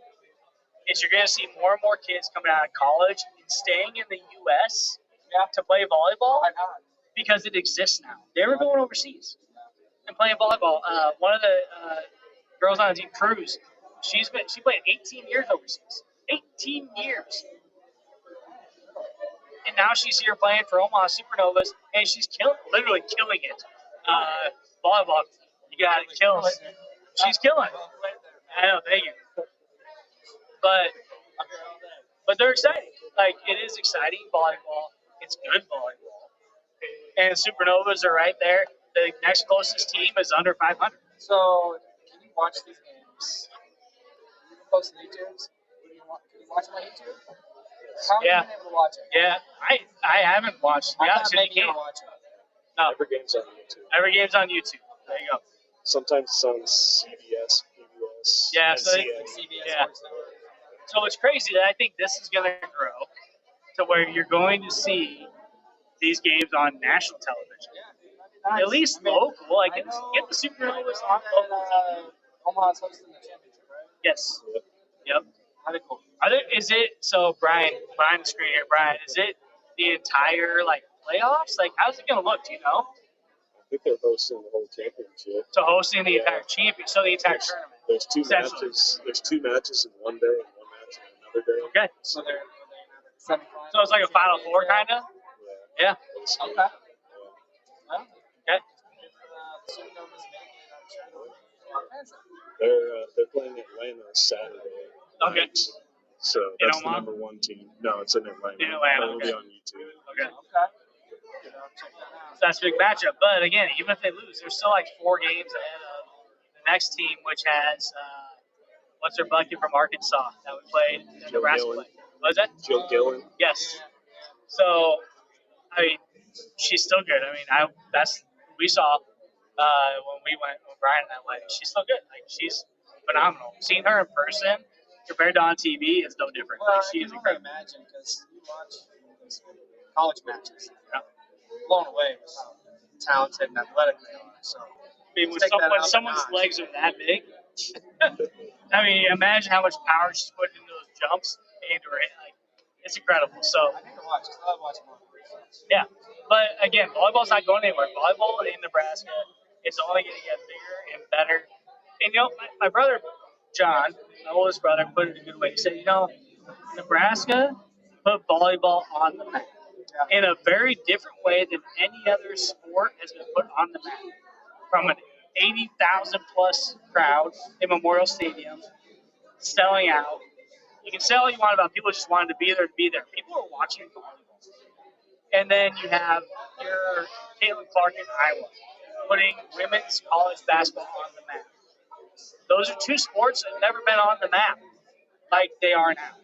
Speaker 1: is you're going to see more and more kids coming out of college and staying in the U.S.
Speaker 2: Yeah.
Speaker 1: to play volleyball
Speaker 2: Why not?
Speaker 1: because it exists now. They were going overseas and playing volleyball. One of the girls on the team, Cruz, she played 18 years overseas. 18 years. And now she's here playing for Omaha Supernovas, and she's literally killing it. Volleyball, you got to kill it. She's killing it. I know, thank you. But they're exciting. Like, it is exciting volleyball. It's good volleyball. And Supernovas are right there. The next closest team is under 500.
Speaker 2: So, can you watch these games? Can you post on YouTube? Can you watch them on YouTube? How have you been able to watch it?
Speaker 1: Yeah, I haven't watched.
Speaker 2: I'm
Speaker 1: Yeah,
Speaker 2: not
Speaker 1: so you
Speaker 2: making you
Speaker 1: can't.
Speaker 2: watch it.
Speaker 1: No,
Speaker 3: Every game's on YouTube.
Speaker 1: every game's on YouTube. There you go.
Speaker 3: Sometimes it's on CBS, PBS,
Speaker 1: Yeah, so
Speaker 3: NCA.
Speaker 2: CBS
Speaker 1: Yeah.
Speaker 2: Sports Network.
Speaker 1: So it's crazy that I think this is going to grow to where you're going to see these games on national television.
Speaker 2: Yeah, dude, that'd be nice.
Speaker 1: At least
Speaker 2: I mean,
Speaker 1: local. Like,
Speaker 2: I know-
Speaker 1: get the Supernovas
Speaker 2: I
Speaker 1: on
Speaker 2: know
Speaker 1: local.
Speaker 2: that, Omaha's hosting the championship, right?
Speaker 1: Yes.
Speaker 3: Yep.
Speaker 1: Yep.
Speaker 2: That'd be cool.
Speaker 1: Is it so, Brian? Behind the screen here, Brian. Is it the entire like playoffs? Like, how's it going to look? Do you know?
Speaker 3: I think they're hosting the whole championship.
Speaker 1: So hosting the entire champion, so the entire
Speaker 3: There's-
Speaker 1: tournament.
Speaker 3: There's two
Speaker 1: Essentially.
Speaker 3: matches. There's two matches in one day and one match in another day.
Speaker 1: Okay.
Speaker 2: So they're semifinals.
Speaker 1: So it's like a Final Four kind of. Yeah.
Speaker 3: It's-
Speaker 2: Okay.
Speaker 3: yeah.
Speaker 2: Well,
Speaker 1: Okay.
Speaker 2: if the Supernovas make it, I'm sure it'll be a lot of fans.
Speaker 3: They're playing Atlanta Saturday.
Speaker 1: Okay.
Speaker 3: night. So
Speaker 1: In
Speaker 3: that's the
Speaker 1: Omaha?
Speaker 3: number one team. No, it's in Atlanta.
Speaker 1: In Atlanta,
Speaker 3: That'll
Speaker 1: okay.
Speaker 3: be on YouTube.
Speaker 1: Okay.
Speaker 2: Okay. You know, check that out.
Speaker 1: So that's a big matchup. But again, even if they lose, there's still like 4 games ahead of the next team, which has what's their bucket from Arkansas that we played in
Speaker 3: Joe
Speaker 1: Nebraska.
Speaker 3: Gillen.
Speaker 1: What is that?
Speaker 3: Jill Gillen.
Speaker 1: Yes. So, I mean, she's still good. I mean, we saw when Brian and I went. She's still good. Like, she's phenomenal. Seeing her in person compared to on TV is no different.
Speaker 2: Well,
Speaker 1: Like, she
Speaker 2: I
Speaker 1: is
Speaker 2: can only
Speaker 1: incredible.
Speaker 2: imagine because you watch those college matches.
Speaker 1: Yeah.
Speaker 2: Blown away with how talented and athletic they are. So,
Speaker 1: I mean, when,
Speaker 2: Take that
Speaker 1: when
Speaker 2: up a
Speaker 1: someone's
Speaker 2: notch.
Speaker 1: legs are that big, I mean, imagine how much power she's putting into those jumps into her. Like, it's incredible. So,
Speaker 2: I need to watch because I love watching volleyball.
Speaker 1: yeah. But again, volleyball's not going anywhere. Volleyball in Nebraska is only going to get bigger and better. And, you know, my brother, John, my oldest brother, put it a good way. He said, you know, Nebraska put volleyball on the map in a very different way than any other sport has been put on the map. From an 80,000 plus crowd in Memorial Stadium, selling out. You can say all you want about people just wanted to be there. People are watching volleyball. And then you have your Caitlin Clark in Iowa putting women's college basketball on the map. Those are two sports that have never been on the map like they are now.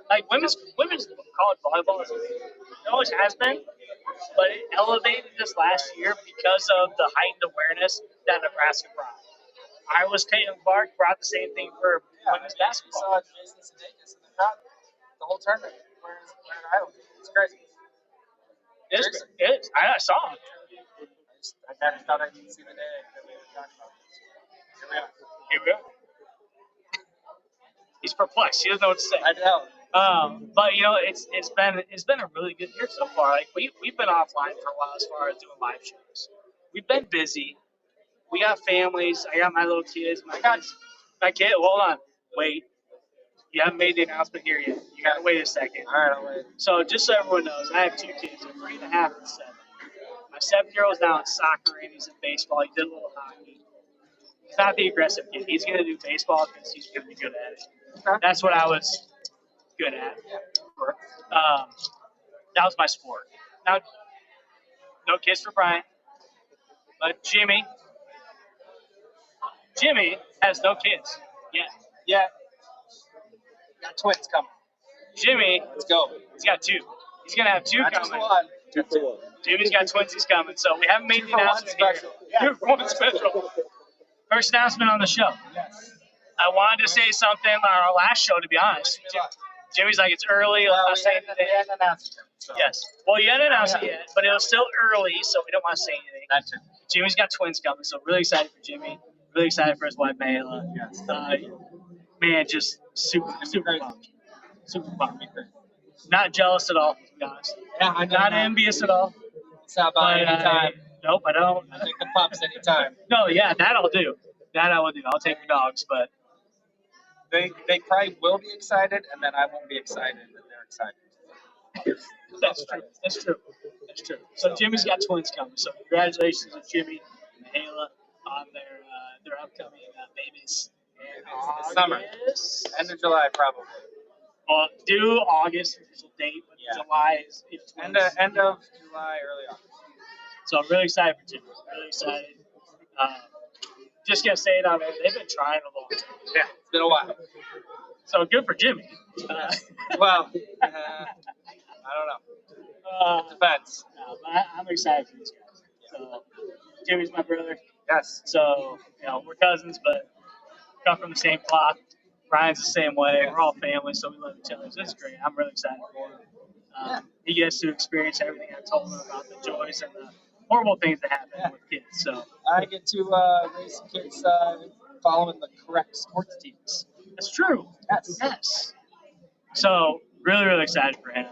Speaker 1: Like women's college volleyball it always has been, but it elevated this last year because of the heightened awareness that Nebraska brought. Iowa's Caitlin Clark brought the same thing for women's
Speaker 2: You
Speaker 1: basketball.
Speaker 2: saw Jason Sudeikis in the crowd the whole tournament. Wearing Iowa. It's crazy.
Speaker 1: It is. I saw him.
Speaker 2: I never thought I'd see the day that we were talking about this. Here we are.
Speaker 1: Here we go. He's perplexed. He doesn't know what to say.
Speaker 2: I know.
Speaker 1: But you know, it's been a really good year so far. Like we've been offline for a while as far as doing live shows. We've been busy. We got families. I got my little kids. My kid. Hold on. Wait. You haven't made the announcement here yet. You gotta wait a second.
Speaker 2: All right, I'll wait.
Speaker 1: So just so everyone knows, I have 2 kids. They're 3.5 and 7. My 7-year-old's now in soccer and he's in baseball. He did a little hockey. He's not the aggressive kid. He's gonna do baseball because he's gonna be good at it.
Speaker 2: Okay.
Speaker 1: That's what I was good at. That was my sport. Now, no kids for Brian, but Jimmy has no kids yet.
Speaker 2: Yeah. Got twins coming.
Speaker 1: Jimmy,
Speaker 2: Let's go.
Speaker 1: he's got 2. He's gonna have 2
Speaker 2: Not just
Speaker 1: coming.
Speaker 2: one.
Speaker 3: 2 for 1.
Speaker 1: Jimmy's got twinsies coming, so we haven't made
Speaker 2: 2
Speaker 1: the
Speaker 2: for 1
Speaker 1: announcement here.
Speaker 2: special.
Speaker 1: 2 for 1 special. First announcement on the show.
Speaker 2: Yes.
Speaker 1: I wanted to say something on our last show, to be honest. Jimmy's like, it's early.
Speaker 2: Well,
Speaker 1: Let's not say anything.
Speaker 2: we hadn't announced it. So.
Speaker 1: Yes. Well, you hadn't announced it yet, but it was still early, so we don't want to say anything.
Speaker 2: That's it.
Speaker 1: Jimmy's got twins coming, so really excited for Jimmy. Really excited for his wife, Mayla.
Speaker 2: Yes.
Speaker 1: Man, just super pumped. Super pumped. Not jealous at all, to be honest.
Speaker 2: Yeah, I'm
Speaker 1: Not envious at all.
Speaker 2: Stop by anytime.
Speaker 1: Nope, I don't.
Speaker 2: I take the pups anytime.
Speaker 1: No, yeah, that I'll do. That I will do. I'll take the dogs, but
Speaker 2: They probably will be excited, and then I won't be excited that they're excited.
Speaker 1: that's true. That's true. That's true. So Jimmy's got twins coming. So congratulations to Jimmy and Mayla on their upcoming babies.
Speaker 2: It's summer. End of July, probably.
Speaker 1: Well, due August official date, but
Speaker 2: Yeah.
Speaker 1: July is
Speaker 2: End of July, early August.
Speaker 1: So I'm really excited for Jimmy. Really excited. Just gonna say it on there. They've been trying a long time.
Speaker 2: Yeah, it's been a while.
Speaker 1: So good for Jimmy.
Speaker 2: Well, I don't know. Depends.
Speaker 1: But I'm excited for these guys. So Jimmy's my brother.
Speaker 2: Yes.
Speaker 1: So we're cousins, but come from the same flock. Ryan's the same way. We're all family, so we love each other. So it's great. I'm really excited for him. He gets to experience everything I told him about the joys and the horrible things that happen with kids. So
Speaker 2: I get to raise kids following the correct sports teams.
Speaker 1: that's true.
Speaker 2: Yes.
Speaker 1: Yes. So really, really excited for him.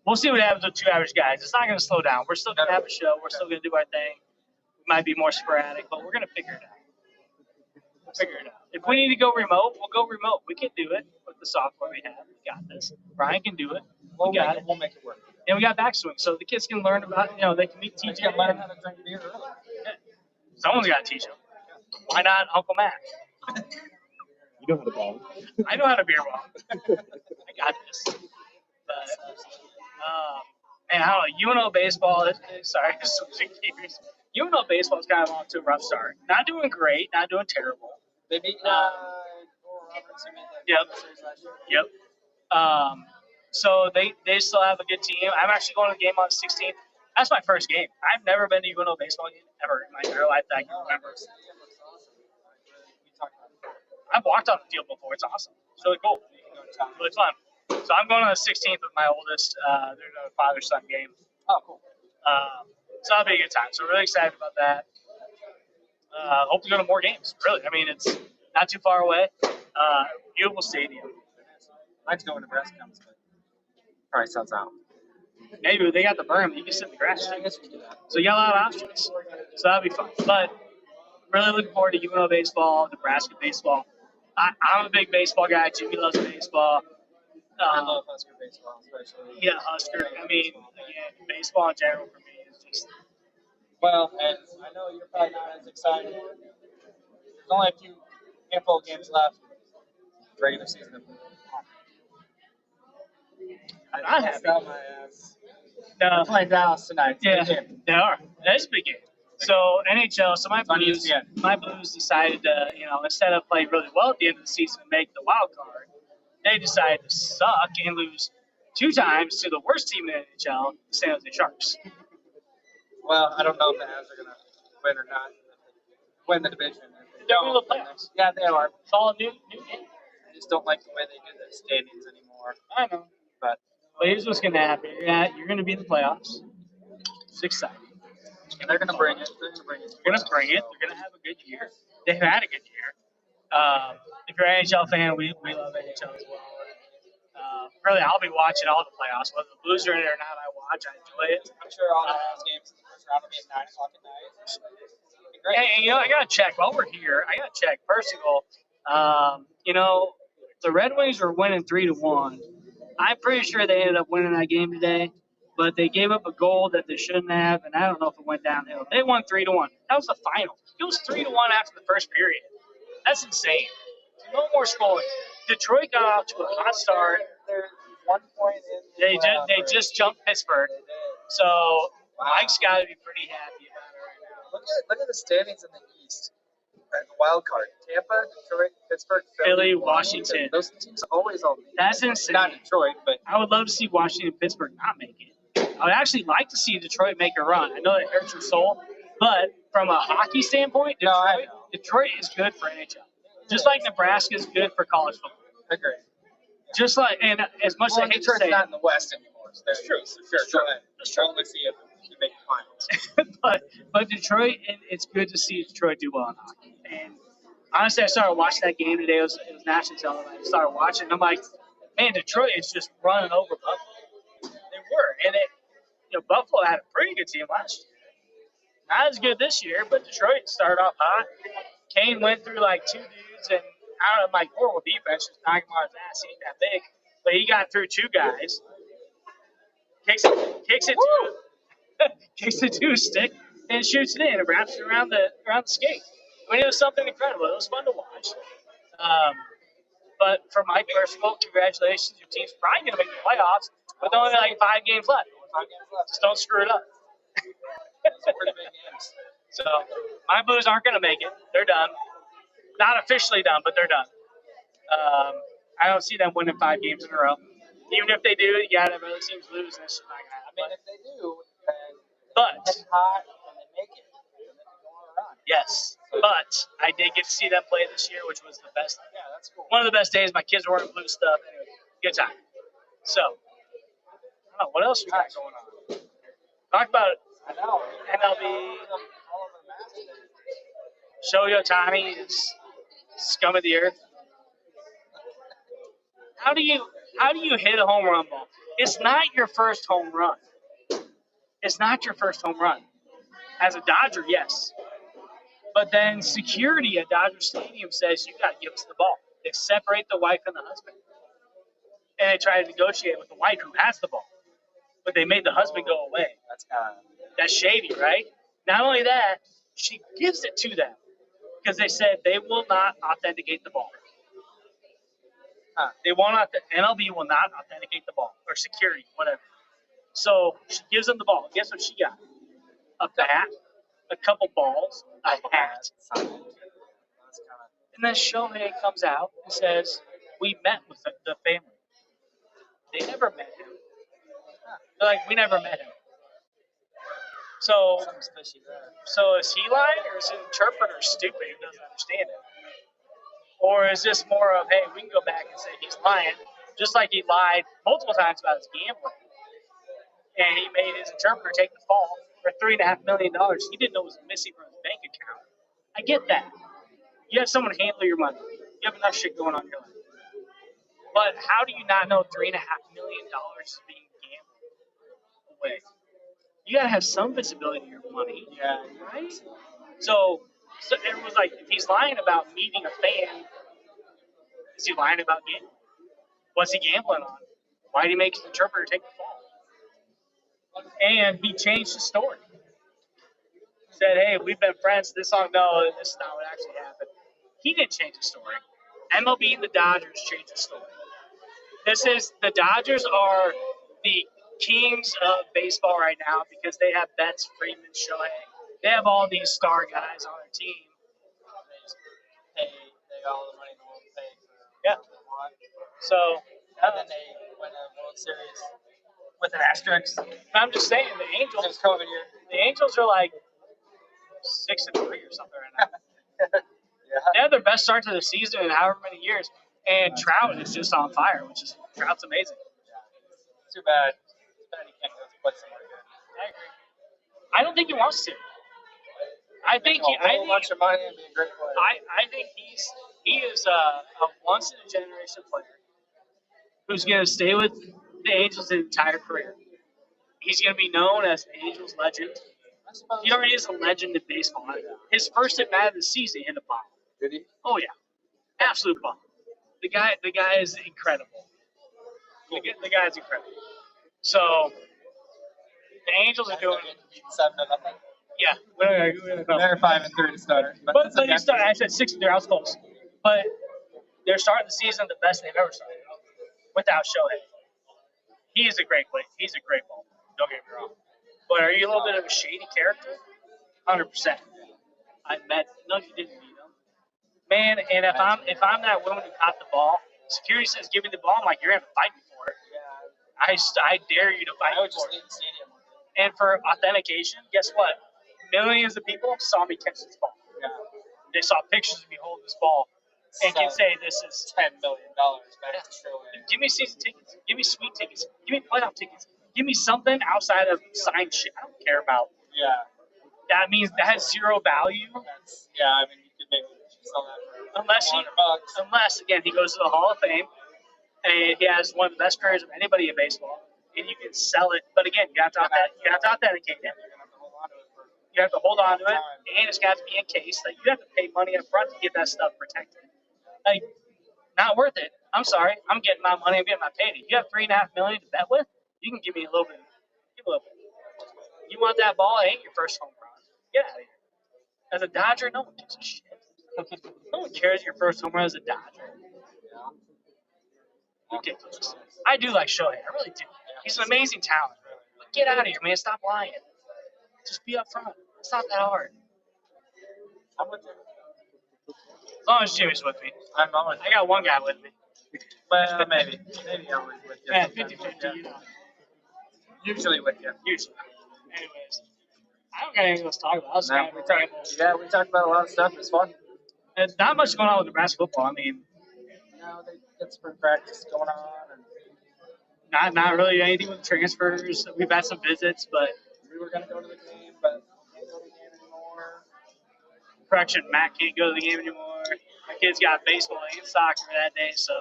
Speaker 1: We'll see what happens with Two Average Guys. It's not going to slow down. We're still going to have a show. We're still going to do our thing. We might be more sporadic, but we're going to figure it out. We'll figure it out. If we need to go remote, we'll go remote. We can do it with the software we have. We got this. Brian can do it.
Speaker 2: We'll
Speaker 1: We got
Speaker 2: make
Speaker 1: it.
Speaker 2: We'll make it work.
Speaker 1: And we got backswing, so the kids can learn about, they can meet
Speaker 2: You
Speaker 1: TJ.
Speaker 2: can learn how to drink beer early.
Speaker 1: Someone's got to teach them. Why not Uncle Mac?
Speaker 3: You know how to ball.
Speaker 1: I know how to beer ball. I got this. But, and I don't know, UNO baseball, sorry, switching gears. UNO baseball is kind of off to a rough start. Not doing great, not doing terrible.
Speaker 2: They beat Oral Roberts. Who made the
Speaker 1: Yep.
Speaker 2: series last year.
Speaker 1: Yep. So they still have a good team. I'm actually going to the game on the 16th. That's my first game. I've never been to UNO baseball game ever in my entire life that I can remember.
Speaker 2: We talked about it.
Speaker 1: I've walked on the field before. It's awesome. It's really cool. Really fun. So I'm going on the 16th with my oldest. They're doing a father-son game.
Speaker 2: Oh, cool.
Speaker 1: So that'll be a good time. So really excited about that. Hope to go to more games. Really, I mean, it's not too far away. Beautiful stadium.
Speaker 2: I'd like to go when Nebraska comes, but probably sells out.
Speaker 1: Maybe they got the berm. You can sit in the grass.
Speaker 2: I guess we can do that.
Speaker 1: So you got a lot of options. So that'll be fun. But really looking forward to UNO baseball, Nebraska baseball. I'm a big baseball guy. Jimmy loves baseball.
Speaker 2: I love Husker baseball, especially.
Speaker 1: Yeah, Husker. I mean, again, baseball in general for me is just.
Speaker 2: Well, and I know you're probably not as excited. There's only a handful of games left. Regular season.
Speaker 1: I'm not happy.
Speaker 2: Out my ass.
Speaker 1: No.
Speaker 2: We're playing Dallas tonight.
Speaker 1: Yeah,
Speaker 2: Good game.
Speaker 1: they are. That is a big game. So NHL. So
Speaker 2: on ESPN.
Speaker 1: my Blues decided to, instead of playing really well at the end of the season and make the wild card, they decided to suck and lose 2 times to the worst team in the NHL, the San Jose Sharks.
Speaker 2: Well, I don't know if the Avs are going to win or not. Win the division.
Speaker 1: They're in the playoffs.
Speaker 2: Yeah, they are.
Speaker 1: It's all a new game.
Speaker 2: I just don't like the way they do the standings anymore.
Speaker 1: I know.
Speaker 2: But
Speaker 1: here's what's going to happen. You're going to be in the playoffs. It's exciting.
Speaker 2: and they're going to bring it. They're going to bring it.
Speaker 1: They're going to bring it. They're going to have a good year. They've had a good year. If you're an NHL fan, we love NHL as well. Really, I'll be watching all the playoffs. Whether the Blues are in it or not, I watch. I enjoy it.
Speaker 2: I'm sure all the Avs games in the first round will be at 9 o'clock at night. It'll be great.
Speaker 1: Hey, I got to check. While we're here, I got to check. First of all, the Red Wings are winning 3-1. I'm pretty sure they ended up winning that game today, but they gave up a goal that they shouldn't have, and I don't know if it went downhill. They won 3-1. That was the final. It was 3-1 after the first period. That's insane. No more scoring. Detroit got off to a hot start.
Speaker 2: They're 1 point in.
Speaker 1: They just jumped Pittsburgh, so Mike's got to be pretty happy about it right now.
Speaker 2: Look at the standings in the East. The wild card: Tampa, Detroit, Pittsburgh,
Speaker 1: Philly, Washington.
Speaker 2: Those teams always all make it.
Speaker 1: That's insane.
Speaker 2: Not Detroit, but
Speaker 1: I would love to see Washington and Pittsburgh not make it. I would actually like to see Detroit make a run. I know that hurts your soul, but from a hockey standpoint,
Speaker 2: No, I know.
Speaker 1: Detroit is good for NHL. Just like Nebraska is good for college football.
Speaker 2: agree.
Speaker 1: Just like, and as much as I hate to
Speaker 2: Detroit's
Speaker 1: say
Speaker 2: not
Speaker 1: it,
Speaker 2: in the West anymore. So
Speaker 1: It's true.
Speaker 2: So sure,
Speaker 1: It's true.
Speaker 2: It's true. Only see it if you make the finals.
Speaker 1: but Detroit, and it's good to see Detroit do well in hockey. And honestly, I started watching that game today. It was nationally televised. I started watching, and I'm like, man, Detroit is just running over Buffalo. They were, and Buffalo had a pretty good team last year. Not as good this year, but Detroit started off hot. Kane went through like two dudes, and out of my horrible defense, just knocking him on his ass. He ain't that big, but he got through two guys. Kicks it to his stick and shoots it in and wraps it around the skate. I mean, it was something incredible. It was fun to watch. But for Mike Percival, congratulations. Your team's probably going to make the playoffs with only like 5 games left. Just don't screw it up.
Speaker 2: Those are pretty big games.
Speaker 1: So my Blues aren't going to make it. They're done. Not officially done, but they're done. I don't see them winning 5 games in a row. Even if they do, you got to have other teams lose. And it's just not going to happen.
Speaker 2: I mean, if they do, then
Speaker 1: But
Speaker 2: they get hot and they make it, then they can go on a run.
Speaker 1: yes, but I did get to see them play this year, which was the best.
Speaker 2: Yeah, that's cool.
Speaker 1: One of the best days. My kids were wearing blue stuff. Anyway, good time. So, I don't know what else we got going on. Talk about
Speaker 2: I know.
Speaker 1: MLB.
Speaker 2: All over the map today.
Speaker 1: Shohei Ohtani is scum of the earth. How do you hit a home run ball? It's not your first home run. It's not your first home run. As a Dodger, yes. But then security at Dodger Stadium says you got to give us the ball. They separate the wife and the husband. And they try to negotiate with the wife who has the ball. But they made the husband go away. That's shady, right? Not only that, she gives it to them because they said they will not authenticate the ball. They will not. MLB will not authenticate the ball or security, whatever. So she gives them the ball. Guess what she got? A bat, a couple balls, a hat. And then Shohei comes out and says, "We met with the family. They never met him. They're like, we never met him. So is he lying, or is the interpreter stupid who doesn't understand it? Or is this more of, hey, we can go back and say he's lying, just like he lied multiple times about his gambling, and he made his interpreter take the fall for $3.5 million. He didn't know it was missing from his bank account. I get that. You have someone handle your money. You have enough shit going on in your life. But how do you not know $3.5 million is being gambled away? You gotta have some visibility to your money.
Speaker 2: Yeah.
Speaker 1: Right? So everyone's like, if he's lying about meeting a fan, is he lying about gambling? What's he gambling on? Why did he make his interpreter take the fall? And he changed the story. Said, hey, we've been friends. This song, no, this is not what actually happened. He didn't change the story. MLB and the Dodgers changed the story. The Dodgers are the kings of baseball right now because they have Betts, Freeman, Shohei. They have all these star guys on their team.
Speaker 2: They got all the money in the world to pay for
Speaker 1: Yeah.
Speaker 2: what they want.
Speaker 1: So,
Speaker 2: And then they win a World Series with an asterisk.
Speaker 1: I'm just saying, the
Speaker 2: It was
Speaker 1: Angels
Speaker 2: COVID year.
Speaker 1: are like 6-3 or something right now.
Speaker 2: Yeah.
Speaker 1: They had their best start to the season in however many years, and Trout is just on fire, Trout's amazing.
Speaker 2: Too bad. He can't go play somewhere good.
Speaker 1: I agree. I don't think he wants to. I think
Speaker 2: a whole bunch of money and be a great player.
Speaker 1: I think he is a once in a generation player who's going to stay with the Angels his entire career. He's going to be known as an Angels legend. He already is a legend in baseball. His first at bat of the season hit a bomb.
Speaker 2: Did he?
Speaker 1: Oh yeah, absolute bomb. The guy is incredible. The guy is incredible. So the Angels are doing.
Speaker 2: 7-0.
Speaker 1: Yeah,
Speaker 2: They're 5-3 to start.
Speaker 1: But they started. I said 6 their house close, but they're starting the season the best they've ever started without Shohei. He is a great player. He's a great ball. Don't get me wrong. But are you a little bit of a shady character? 100%. No, you didn't meet him, man. And if I'm that woman who caught the ball, security says give me the ball. I'm like, you're gonna have to fight me for it.
Speaker 2: Yeah.
Speaker 1: I dare you to fight
Speaker 2: I would
Speaker 1: me for
Speaker 2: just
Speaker 1: it.
Speaker 2: leave the stadium.
Speaker 1: And for authentication, guess what? Millions of people saw me catch this ball.
Speaker 2: Yeah.
Speaker 1: They saw pictures of me holding this ball and can say this is
Speaker 2: $10 million back to show it.
Speaker 1: give me season tickets, give me sweet tickets, give me playoff tickets, give me something outside of signed shit. I don't care about.
Speaker 2: Yeah,
Speaker 1: That means that has zero value
Speaker 2: I mean, you could maybe sell that for
Speaker 1: unless
Speaker 2: $100.
Speaker 1: again he goes to the Hall of Fame and he has one of the best careers of anybody in baseball, and you can sell it. But again, you have to authenticate it.
Speaker 2: You're gonna have to hold on to it for
Speaker 1: You have to hold on to it, and it's got to be encased. Like you have to pay money up front to get that stuff protected. Like, not worth it. I'm sorry. I'm getting my money. I'm getting my payday. You have $3.5 million to bet with. You can give me a little bit. Give a little bit. You want that ball? It ain't your first home run. Get out of here. As a Dodger, no one gives a shit. No one cares your first home run as a Dodger. Ridiculous. I do like Shohei. I really do. He's an amazing talent. But get out of here, man. Stop lying. Just be up front. It's not that hard.
Speaker 2: I'm with you.
Speaker 1: As long as Jimmy's with me.
Speaker 2: I
Speaker 1: got one guy with me.
Speaker 2: Well, maybe I'm with you.
Speaker 1: Man, 50-50, you know.
Speaker 2: Usually with you.
Speaker 1: Usually. Anyways, I don't got anything else to talk about. I was kind of
Speaker 2: We talked about a lot of stuff. It's fun.
Speaker 1: There's not much going on with Nebraska football. I mean,
Speaker 2: They get spring practice going on, and
Speaker 1: not really anything with transfers. We've had some visits, but
Speaker 2: we were gonna go to the game, but can't go to the game anymore.
Speaker 1: correction, Matt can't go to the game anymore. My kids got baseball and soccer that day, so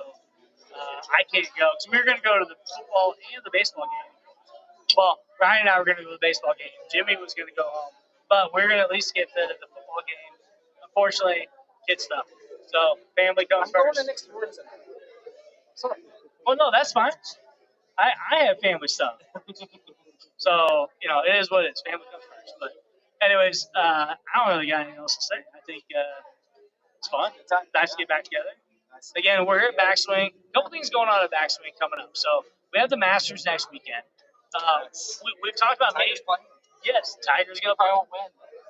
Speaker 1: I can't go. Because we were going to go to the football and the baseball game. Well, Ryan and I were going to go to the baseball game. Jimmy was going to go home. But we are going to at least get the football game. Unfortunately, kid stuff. So family comes
Speaker 2: I'm going
Speaker 1: first.
Speaker 2: to next Wednesday. Sorry.
Speaker 1: Well, no, that's fine. I have family stuff. So, it is what it is. Family comes first. But anyways, I don't really got anything else to say. I think it's fun. It's nice to get back together. Again, we're here at Backswing. A couple things going on at Backswing coming up. So we have the Masters next weekend. We've talked about
Speaker 2: Tigers playing?
Speaker 1: Yes, Tiger's going to play.
Speaker 2: I won't win.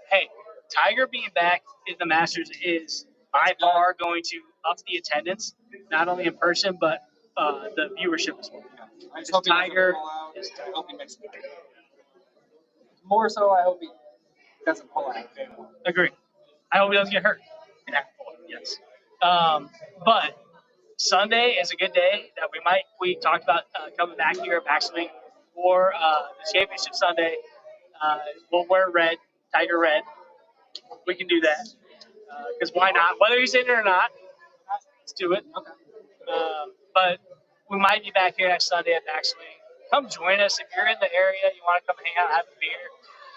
Speaker 1: Hey, Tiger being back in the Masters is by far going to up the attendance, not only in person, but the viewership as well.
Speaker 2: I just hope
Speaker 1: Tiger
Speaker 2: he doesn't pull out. I hope he makes it. More so, I hope he doesn't pull out.
Speaker 1: Agree. I hope he doesn't get hurt. Yes. But Sunday is a good day that we talked about coming back here at Backswing for the championship Sunday. We'll wear red, Tiger red. We can do that. Because why not? Whether he's in it or not, let's do it. Okay. But we might be back here next Sunday at Backswing. Come join us. If you're in the area, you want to come hang out, have a beer.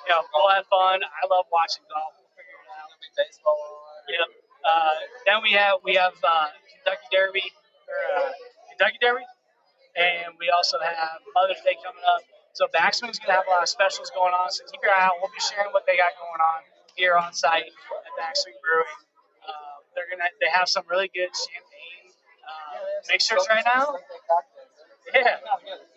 Speaker 1: We'll have fun. I love watching golf. We'll figure it out.
Speaker 2: Baseball.
Speaker 1: Yep. Then we have Kentucky Derby, and we also have Mother's Day coming up. So Backswing's gonna have a lot of specials going on. So keep your eye out. We'll be sharing what they got going on here on site at Backswing Brewing. They have some really good champagne mixers right now. Yeah,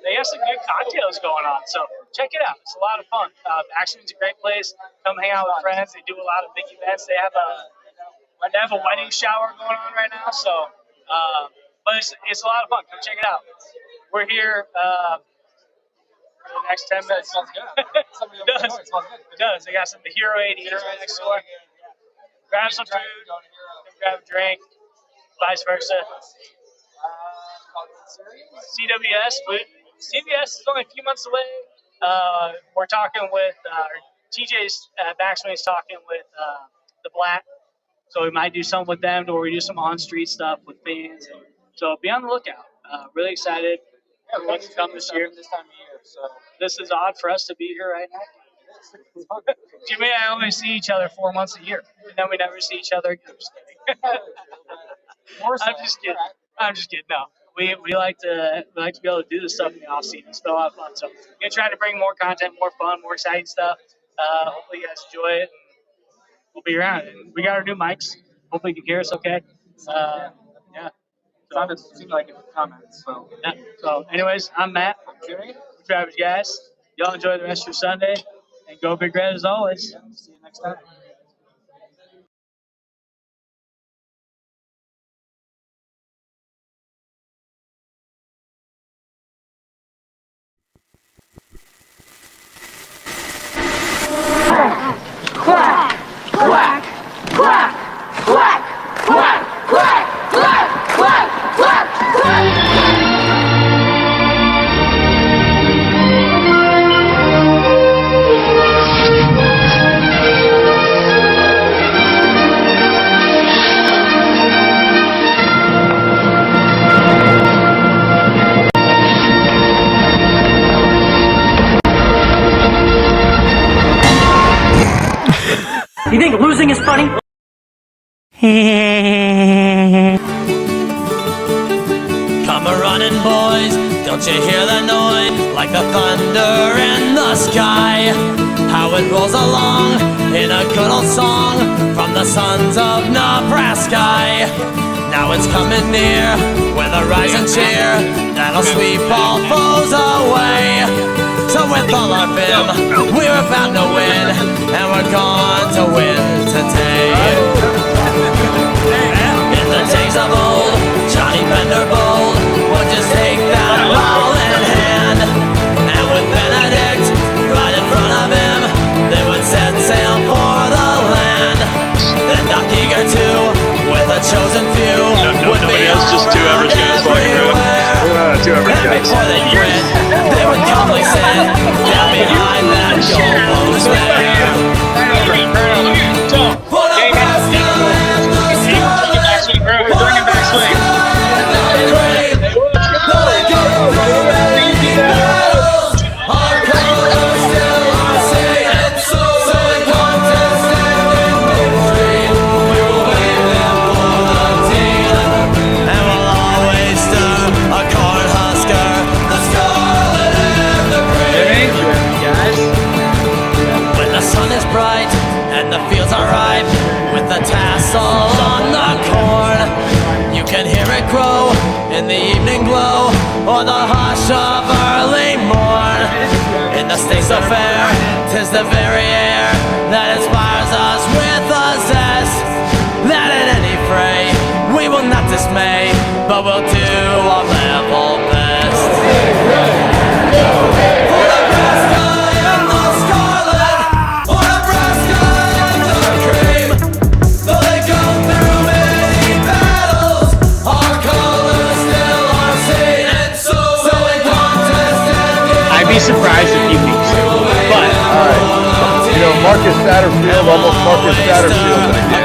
Speaker 1: they have some good cocktails going on. So check it out. It's a lot of fun. Backswing's a great place. Come hang out with friends. They do a lot of big events. They have a wedding shower going on right now. So, but it's a lot of fun. Come check it out. We're here for the next 10 minutes.
Speaker 2: It smells good.
Speaker 1: It does. It does. They got some Hero 80 right next door. Grab some food. Grab a drink. Vice versa. CWS, but CBS is only a few months away. We're talking with TJ's Backswing's talking with the Black, so we might do something with them, or we do some on-street stuff with fans. And so be on the lookout. Really excited for what's to come this year.
Speaker 2: This time of year, so
Speaker 1: this is odd for us to be here right now. Jimmy and I only see each other 4 months a year, and then we never see each other again. I'm just kidding. I'm just kidding. No. We like to be able to do this stuff in the off season. It's been a lot of fun. So we're gonna try to bring more content, more fun, more exciting stuff. Hopefully you guys enjoy it. We'll be around. And we got our new mics. Hopefully you can hear us okay. Yeah.
Speaker 2: It seemed like it in the comments. So
Speaker 1: yeah. So anyways, I'm Matt.
Speaker 2: I'm Jimmy.
Speaker 1: Travis, guys. Y'all enjoy the rest of your Sunday and go Big Red as always.
Speaker 2: Yeah, see you next time.
Speaker 4: Quack, quack, quack, quack, quack, quack. think losing is funny?
Speaker 5: Come a-running, boys, don't you hear the noise? Like the thunder in the sky. How it rolls along in a good old song from the sons of Nebraska. Now it's coming near with a rising cheer that'll sweep all foes away. So with all our vim, we're about to win, and we're going to win today. In the days of old, Johnny Vanderbold would just take that ball in hand, and with Benedict right in front of him, they would set sail for the land. Then Doc Eager too, with a chosen few, would be
Speaker 3: just two average guys like two average
Speaker 5: and
Speaker 3: guys.
Speaker 5: before they quit, they would calmly sit down behind that goal post there. The fields are ripe with the tassel on the corn. You can hear it grow in the evening glow or the hush of early morn. In the state so fair, 'tis the very air that inspires us with a zest, that in any fray we will not dismay, but we'll do our level best.
Speaker 1: Be surprised if he beats him. But
Speaker 6: Marcus Satterfield, almost Marcus Satterfield.